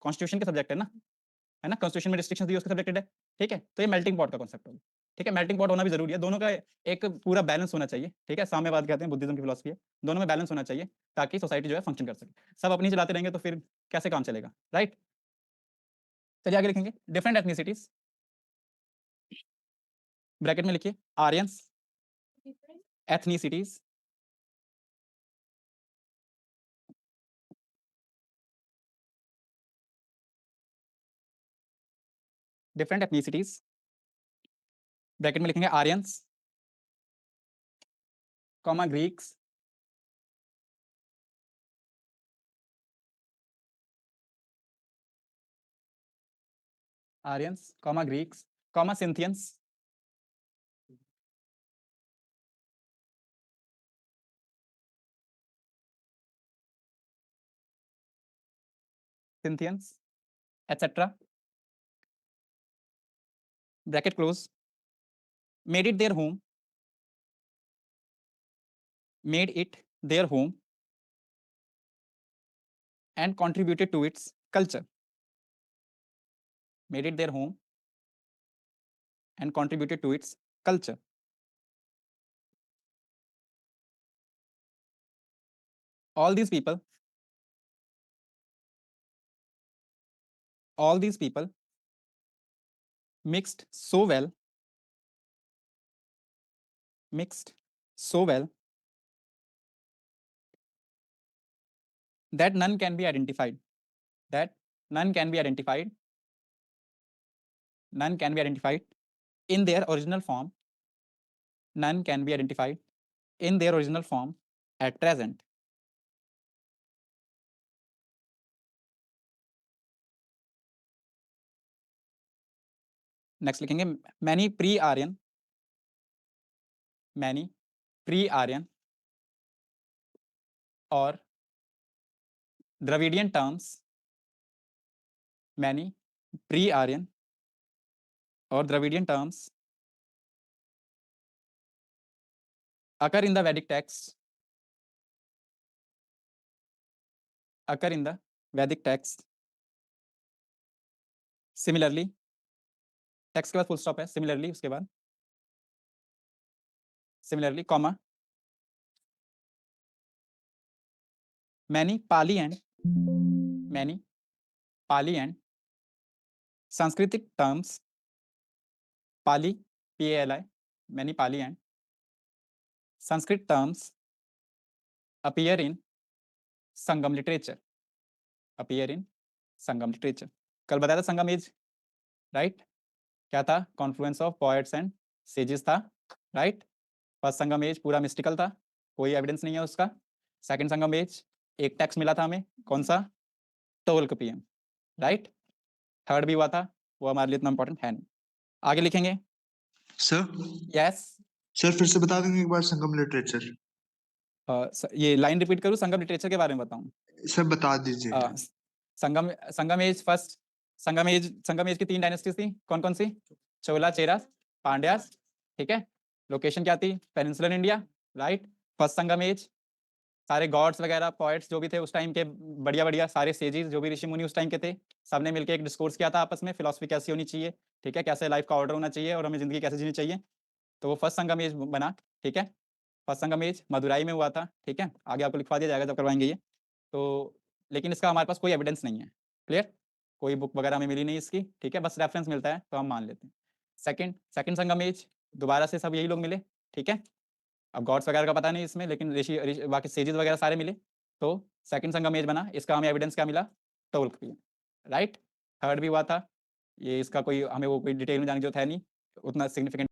कॉन्स्टिट्यूशन के सब्जेक्ट है ना, है ना, कॉन्स्टिट्यूशन में रिस्ट्रिक्शंस दी उसके सब्जेक्टेड है, ठीक है। तो ये मेल्टिंग पॉट का कॉन्सेप्ट होगा, ठीक है। मेल्टिंग पॉट होना भी जरूरी है, दोनों का एक पूरा बैलेंस होना चाहिए, ठीक है। साम्यवाद कहते हैं, बुद्धिज्म की फिलॉसफी है, दोनों में बैलेंस होना चाहिए ताकि सोसाइटी जो है फंक्शन कर सके। सब अपनी चलाते रहेंगे तो फिर कैसे काम चलेगा, राइट। चलिए आगे लिखेंगे, डिफरेंट एथनिसिटीज, ब्रैकेट में लिखिए Aryans, different ethnicities, different ethnicities, bracket में लिखेंगे Aryans, comma Greeks, Aryans, comma Greeks, comma Scythians, Scythians, etc. Bracket close. Made it their home. Made it their home and contributed to its culture. Made it their home and contributed to its culture. All these people mixed so well that none can be identified, none can be identified in their original form, none can be identified in their original form at present. Next लिखेंगे many pre Aryan और Dravidian terms, many pre Aryan और Dravidian terms occur in the Vedic text, Similarly, text के बाद full stop है, similarly उसके बाद similarly comma many Pali and सांस्कृतिक terms, Pali PALI, many Pali and Sanskrit terms appear in Sangam literature, कल बताया था संगम एज, राइट। क्या था, confluence of poets and sages था, राइट। फर्स्ट संगम एज पूरा मिस्टिकल था, कोई एविडेंस नहीं है उसका। सेकंड संगम एज एक टेक्स्ट मिला था हमें, कौन सा, टोल्क PM, राइट। थर्ड भी हुआ था, वो हमारे लिए इतना इंपॉर्टेंट है नहीं। आगे लिखेंगे सर यस, सर फिर से बता देंगे एक बार संगम लिटरेचर। ये लाइन रिपीट करूँ, संगम लिटरेचर के बारे में बताऊं। सर बता दीजिए। संगम एज फर्स्ट, संगम एज की 3 डायनेस्टीज थी, कौन कौन सी, चोला, चेरा, पांड्यास, ठीक है। लोकेशन क्या थी, peninsular India, right. First Sangam as सारे गॉड्स वगैरह पोएट्स जो भी थे उस टाइम के, बढ़िया सारे सेजिस जो भी ऋषि मुनि उस टाइम के थे, सबने मिलकर एक डिस्कोर्स किया था आपस में, फिलॉसफी कैसी होनी चाहिए, ठीक है, कैसे लाइफ का ऑर्डर होना चाहिए और हमें जिंदगी कैसे जीनी चाहिए। तो वो फर्स्ट संगम एज बना, ठीक है। फर्स्ट संगम एज मदुराई में हुआ था, ठीक है, आगे आपको लिखवा दिया जाएगा जब करवाएंगे ये। तो लेकिन इसका हमारे पास कोई एविडेंस नहीं है, क्लियर, कोई बुक वगैरह में मिली नहीं इसकी, ठीक है, बस रेफरेंस मिलता है तो हम मान लेते हैं। सेकंड संगम एज दोबारा से सब यही लोग मिले, ठीक है। अब गॉड्स वगैरह का पता नहीं इसमें, लेकिन बाकी सेजेस वगैरह सारे मिले, तो सेकंड संगम एज बना। इसका हमें एविडेंस क्या मिला? टोल्क भी, राइट। थर्ड भी हुआ था, ये इसका कोई हमें वो कोई डिटेल में जानने की जरूरत है नहीं, उतना सिग्निफिकेंट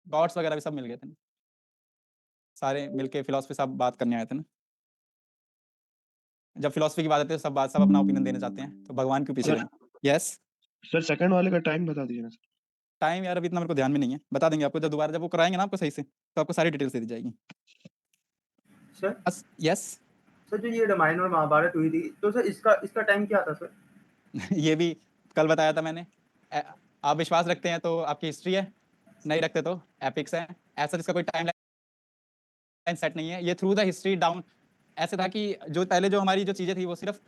गॉड्स वगैरह भी सब मिल गए थे ना, सारे मिलके फिलोसफी सब बात करने आए थे ना। जब फिलोसफी की बात आती है सब अपना ओपिनियन देने चाहते हैं, तो भगवान क्यों पीछे सर रहें। यस सर सेकंड वाले का टाइम बता दीजिए ना सर। टाइम यार अभी इतना मेरे को ध्यान में नहीं है, बता देंगे आपको जब दोबारा जब वो कराएंगे ना आपको सही से, तो आपको सारी डिटेल्स दे दी जाएगी। सर यस सर जो ये रामायण और महाभारत हुई थी तो सर इसका टाइम क्या था सर? ये भी कल बताया था मैंने। आप विश्वास रखते हैं तो आपकी हिस्ट्री है, नहीं रखते तो एपिक्स है। ऐसा जिसका कोई टाइम लाइन सेट नहीं है, ये थ्रू द हिस्ट्री डाउन। ऐसे था कि जो पहले जो हमारी जो चीज़ें थी वो सिर्फ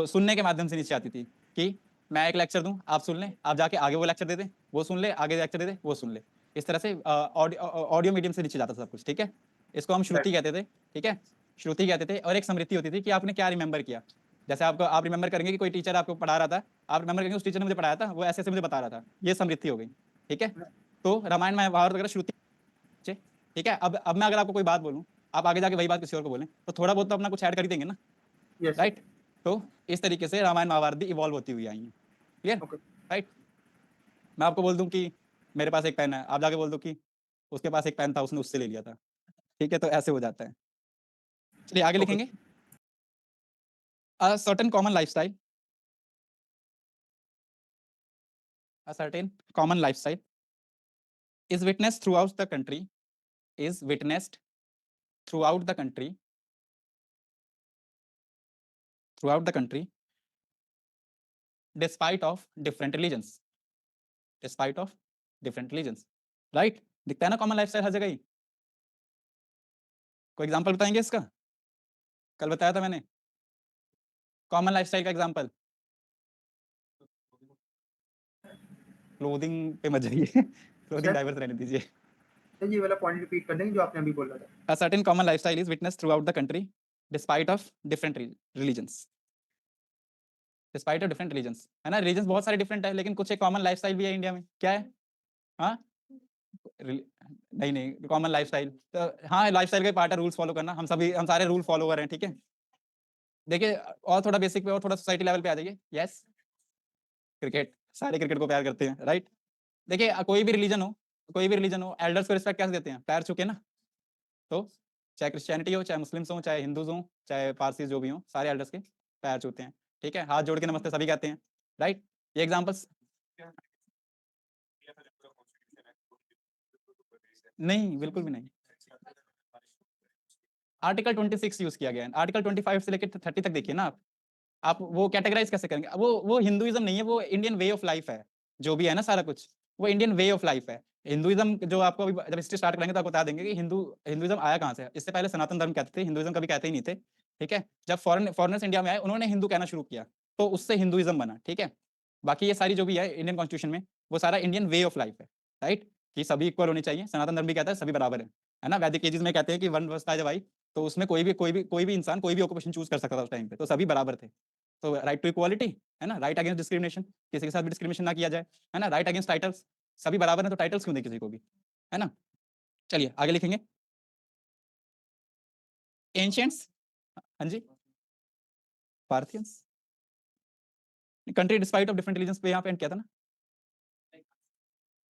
सुनने के माध्यम से नीचे आती थी, कि मैं एक लेक्चर दूं आप सुन लें, आप जाके आगे वो लेक्चर दे दें, वो सुन ले, आगे लेक्चर दे दे, वो सुन ले। इस तरह से ऑडियो मीडियम से नीचे जाता था सब कुछ, ठीक है। इसको हम श्रुति कहते थे, ठीक है, श्रुति कहते थे। और एक स्मृति होती थी कि आपने क्या रिमेंबर किया। जैसे आप रिमेंबर करेंगे कि कोई टीचर आपको पढ़ा रहा था, आप रिमेंबर करेंगे उस टीचर ने मुझे पढ़ाया था, वो ऐसे ऐसे मुझे बता रहा था, ये स्मृति हो गई, ठीक है। तो रामायण महाभारत वगैरह श्रुति, ठीक है। अब मैं अगर आपको कोई बात बोलूं, आप आगे जाके वही बात किसी और को बोलें, तो थोड़ा बहुत तो अपना कुछ ऐड कर ही देंगे ना, राइट। तो इस तरीके से रामायण महाभारत भी इवॉल्व होती हुई आई है, क्लियर, राइट। मैं आपको बोल दूं कि मेरे पास एक पेन है, आप जाके बोल दो कि उसके पास एक पेन था उसने उससे ले लिया था, ठीक है। तो ऐसे हो जाता है। चलिए आगे लिखेंगे। A certain common lifestyle, a certain common lifestyle is witnessed throughout the country, is witnessed throughout the country, throughout the country, despite of different religions, despite of different religions, right। दिखता है ना कॉमन लाइफस्टाइल हर जगह ही। कोई example बताएंगे इसका? कल बताया था मैंने कॉमन लाइफस्टाइल का एग्जांपल। क्लोथिंग पे मत जाइए, क्लोथिंग सर डाइवर्स रहने दीजिए। सर ये वाला पॉइंट रिपीट कर देंगे जो आपने अभी बोला था। A certain common lifestyle is witnessed throughout the country despite of different religions, despite of different religions, है ना। रिलीजन्स बहुत सारे डिफरेंट है, लेकिन कुछ एक कॉमन लाइफस्टाइल भी है इंडिया में। क्या है? हाँ नहीं नहीं कॉमन लाइफस्टाइल तो हाँ लाइफस्टाइल का पार्ट है रूल्स फॉलो करना। हम सारे रूल फॉलो कर रहे हैं, ठीक है। देखिए और थोड़ा बेसिक पे और थोड़ा सोसाइटी लेवल पे आ जाइए। यस क्रिकेट, सारे क्रिकेट को प्यार करते हैं, राइट। देखिए कोई भी रिलीजन हो, एल्डर्स को रिस्पेक्ट कैसे देते हैं? पैर छू के ना। तो चाहे क्रिश्चियनिटी हो, चाहे मुस्लिम्स हो, चाहे हिंदूज हो, चाहे पारसी जो भी हो, सारे एल्डर्स के पैर छूते हैं, ठीक है। हाथ जोड़ के नमस्ते सभी कहते हैं, राइट। ये एग्जांपल्स नहीं, बिल्कुल भी नहीं। आर्टिकल 26 यूज किया गया है। आर्टिकल 25 से लेकर 30 तक देखिए ना आप वो कैटेगराइज कैसे करेंगे? वो हिंदुइज्म नहीं है, वो इंडियन वे ऑफ लाइफ है। जो भी है ना सारा कुछ वो इंडियन वे ऑफ लाइफ है। हिंदुइज्म जो आपको अभी जब हिस्ट्री स्टार्ट करेंगे तो आपको बता देंगे कि हिंदुइज्म आया कहाँ से। इससे पहले सनातन धर्म कहते थे, हिंदुइज्म कभी कहते ही नहीं थे, ठीक है। जब फॉरेनर्स इंडिया में आए उन्होंने हिंदू कहना शुरू किया, तो उससे हिंदुइज्म बना, ठीक है। बाकी ये सारी जो भी है इंडियन कॉन्स्टिट्यूशन में वो सारा इंडियन वे ऑफ लाइफ है, राइट। कि सभी इक्वल होने चाहिए। सनातन धर्म भी कहता है सभी बराबर है ना। वैदिक एजेस में कहते हैं कि वन वस्ता जब आई तो उसमें कोई भी इंसान कोई भी ऑक्यूपेशन चूज कर सकता था उस टाइम पे, तो सभी बराबर थे। तो राइट टू इक्वालिटी है ना, राइट अगेंस्ट डिस्क्रिमिनेशन, किसी के साथ भी डिस्क्रिमिनेशन ना किया जाए, है ना। राइट अगेंस्ट टाइटल्स, सभी बराबर हैं तो टाइटल्स क्यों दें किसी को भी, है ना। चलिए आगे लिखेंगे। एंशियंट्स, हाँ जी, Parthians, country despite of different religions पे यहाँ पे एंड किया था ना।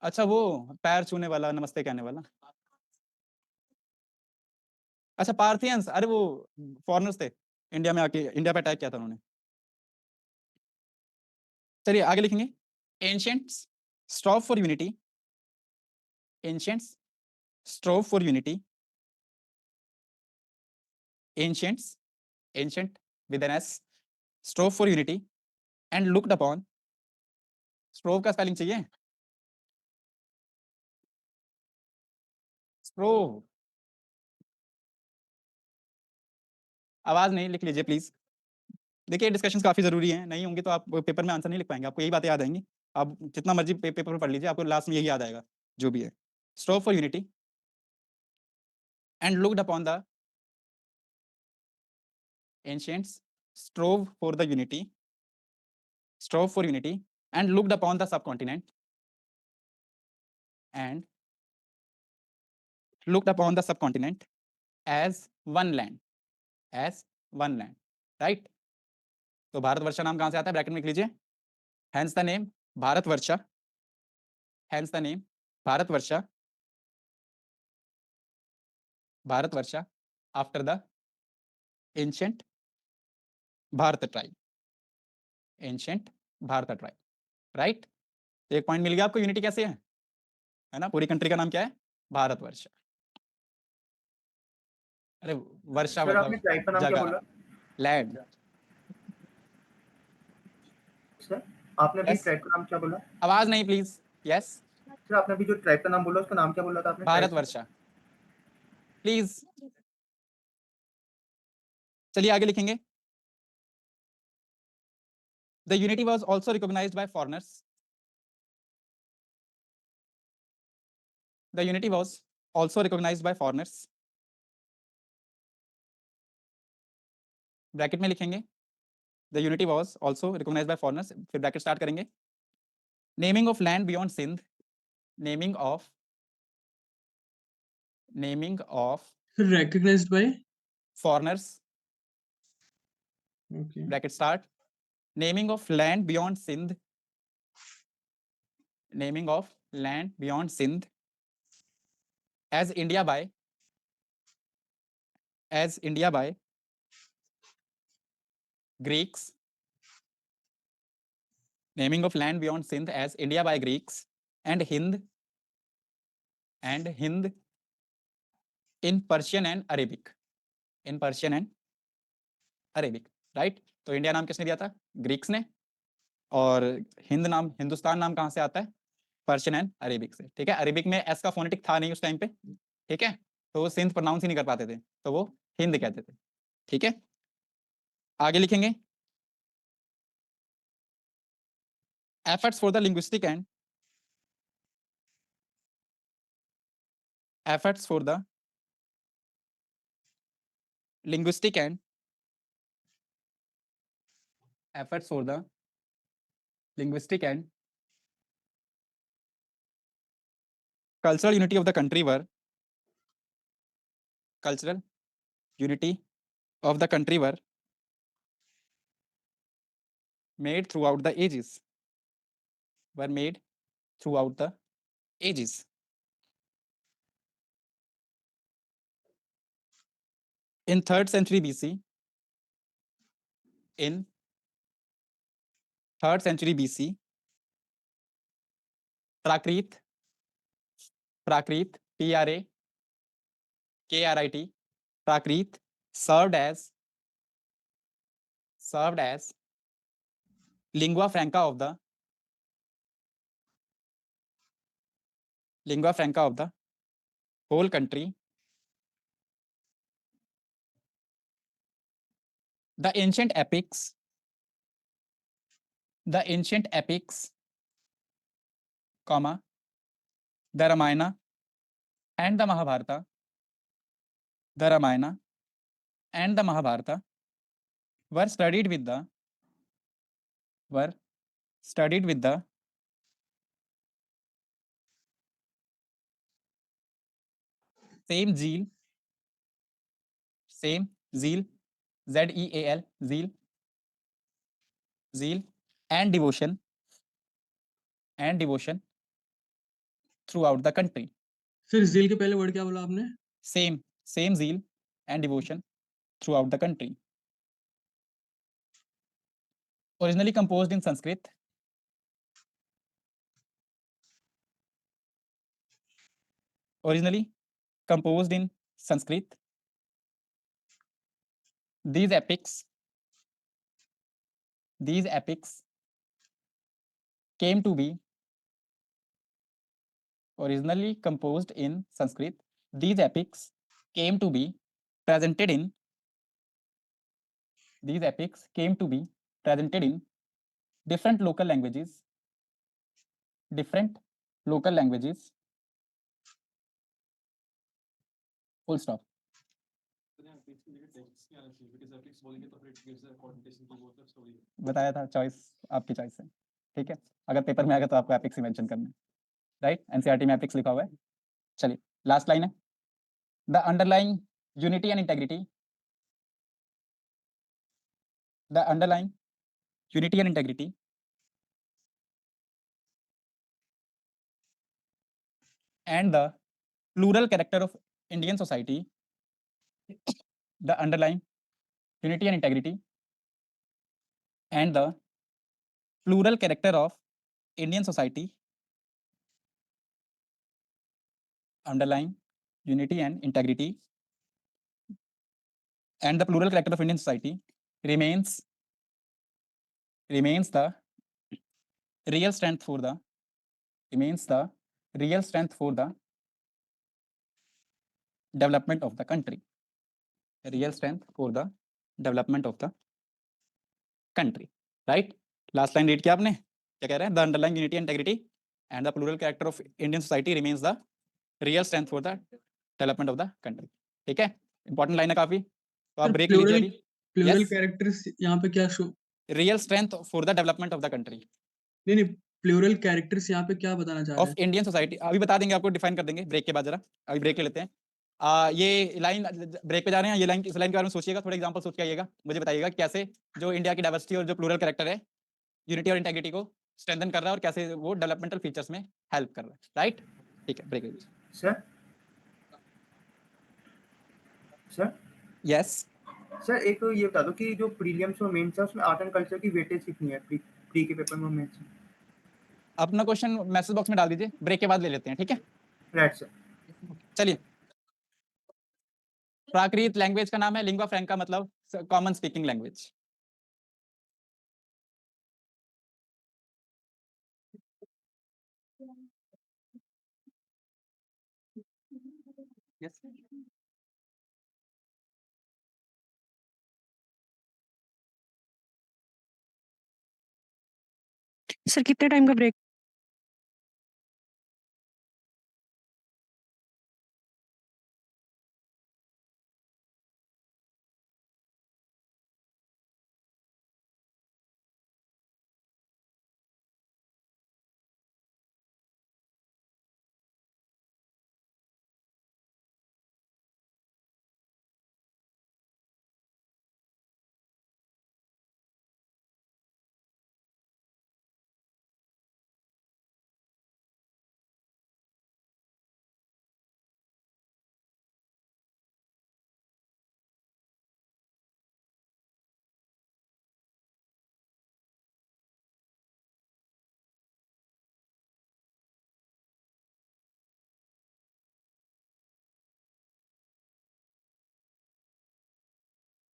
अच्छा वो पैर छूने वाला, नमस्ते कहने वाला। अच्छा पार्थियंस, अरे वो फॉरेनर्स थे इंडिया में आके, इंडिया पे अटैक किया था उन्होंने। चलिए आगे लिखेंगे। Ancients strove for unity, ancients strove for unity, ancients, ancient with an S, strove for unity and looked upon, strove का स्पेलिंग चाहिए? स्ट्रोव, आवाज नहीं, लिख लीजिए प्लीज। देखिए डिस्कशंस काफी जरूरी हैं, नहीं होंगे तो आप पेपर में आंसर नहीं लिख पाएंगे, आपको यही बातें याद आएंगी। आप जितना मर्जी पेपर में पढ़ लीजिए, आपको लास्ट में यही याद आएगा जो भी है। Strove for unity and looked upon the ancients, strove for the unity, strove for unity and looked upon the subcontinent, and looked upon the subcontinent as one land, as one land, right। तो भारतवर्ष नाम कहां से आता है? Bracket में लिख लीजिए। hence the name Bharatvarsh, hence the name Bharatvarsh Bharatvarsha after the ancient Bharata tribe. Ancient Bharata tribe. Right? एक पॉइंट मिल गया आपको, यूनिटी कैसे है ना? पूरी कंट्री का नाम क्या है? भारतवर्ष। अरे वर्षा सर आपने मतलब ट्राइब का नाम क्या जगह, बोला? लैंड। सर आपने अभी Yes. ट्राइब का नाम क्या बोला? आवाज नहीं प्लीज। यस, सर आपने अभी जो ट्राइब का नाम बोला उसका नाम क्या बोला था आपने? ट्राइब का? भारतवर्षा प्लीज। चलिए आगे लिखेंगे। The unity was also recognized by foreigners. The unity was also recognized by foreigners. Bracket में लिखेंगे the unity was also recognized by foreigners, फिर ब्रैकेट स्टार्ट करेंगे। naming of land beyond Sindh, naming of Recognized by? foreigners, Okay. bracket start, naming of land beyond Sindh, naming of land beyond Sindh as India by Greeks, naming of land beyond Sindh as India by Greeks and Hind in Persian and Arabic, right? तो India नाम किसने दिया था? Greeks ने। और हिंद नाम, हिंदुस्तान नाम कहाँ से आता है? पर्शियन एंड अरेबिक से। ठीक है, अरेबिक में एस का फोनेटिक था नहीं उस टाइम पे, ठीक है, तो वो सिंध प्रोनाउंस ही नहीं कर पाते थे, तो वो हिंद कहते थे। ठीक है, आगे लिखेंगे efforts for the linguistic and cultural unity of the country were made throughout the ages. In 3rd century BC, Prakrit, P-R-A-K-R-I-T, Prakrit served as lingua franca of the whole country. The ancient epics, comma, the Ramayana and the Mahabharata, were studied with the same zeal, Z-E-A-L, zeal and devotion throughout the country. Sir zeal के पहले word क्या बोला आपने? Same zeal and devotion throughout the country. Originally composed in Sanskrit. These epics came to be originally composed in Sanskrit. These epics came to be presented in different local languages. Full stop. बताया था, choice आपकी choice है, ठीक है। अगर paper में आएगा तो आपको एपिक्स ही मेंशन करना है, राइट। एनसीईआरटी में एपिक्स लिखा हुआ है। चलिए लास्ट लाइन है, the underlying unity and integrity and the plural character of Indian society the underlying unity and integrity and the plural character of Indian society, underlying unity and integrity and the plural character of Indian society remains the real strength for the development of the country. Real strength for the development of the country. Right? Last line read किया आपने? क्या कह रहा है? The underlying unity and integrity and the plural character of Indian society remains the real strength for the development of the country. ठीक है? Important line है काफी. तो आप ब्रेक लीजिए अभी. Plural Yes? कैरेक्टर्स यहाँ पे क्या show Real strength for the development of the country. नहीं प्लूरल कैरेक्टर्स यहाँ पे क्या बताना चाह रहे Of हैं? Indian society. अभी बता देंगे आपको, डिफाइन कर देंगे ब्रेक के बाद. जरा अभी ब्रेक ले लेते हैं. ये लाइन ब्रेक पे जा रहे हैं. ये लाइन, इस लाइन के बारे में सोचिएगा, थोड़ा एग्जांपल सोच के आइएगा. मुझे बताइएगा कैसे जो इंडिया की डाइवर्सिटी और जो प्लूरल कैरेक्टर है, यूनिटी और इंटेग्रिटी को स्ट्रेंथन कर रहा है और कैसे वो डेवलपमेंटल फीचर्स में हेल्प कर रहा है. राइट? ठीक है, ब्रेक लीजिए. Sir yes. सर एक तो ये बता दो कि जो प्रीलिम्स और मेंस है उसमें आर्ट एंड कल्चर की वेटेज कितनी है प्री के पेपर में और मेंस में? अपना क्वेश्चन मैसेज बॉक्स में डाल दीजिए, ब्रेक के बाद ले लेते हैं. ठीक है, राइट सर. चलिए. प्राकृत लैंग्वेज का नाम है लिंग्वा फ्रैंका, मतलब common speaking language. Yes. Sir कितने टाइम का ब्रेक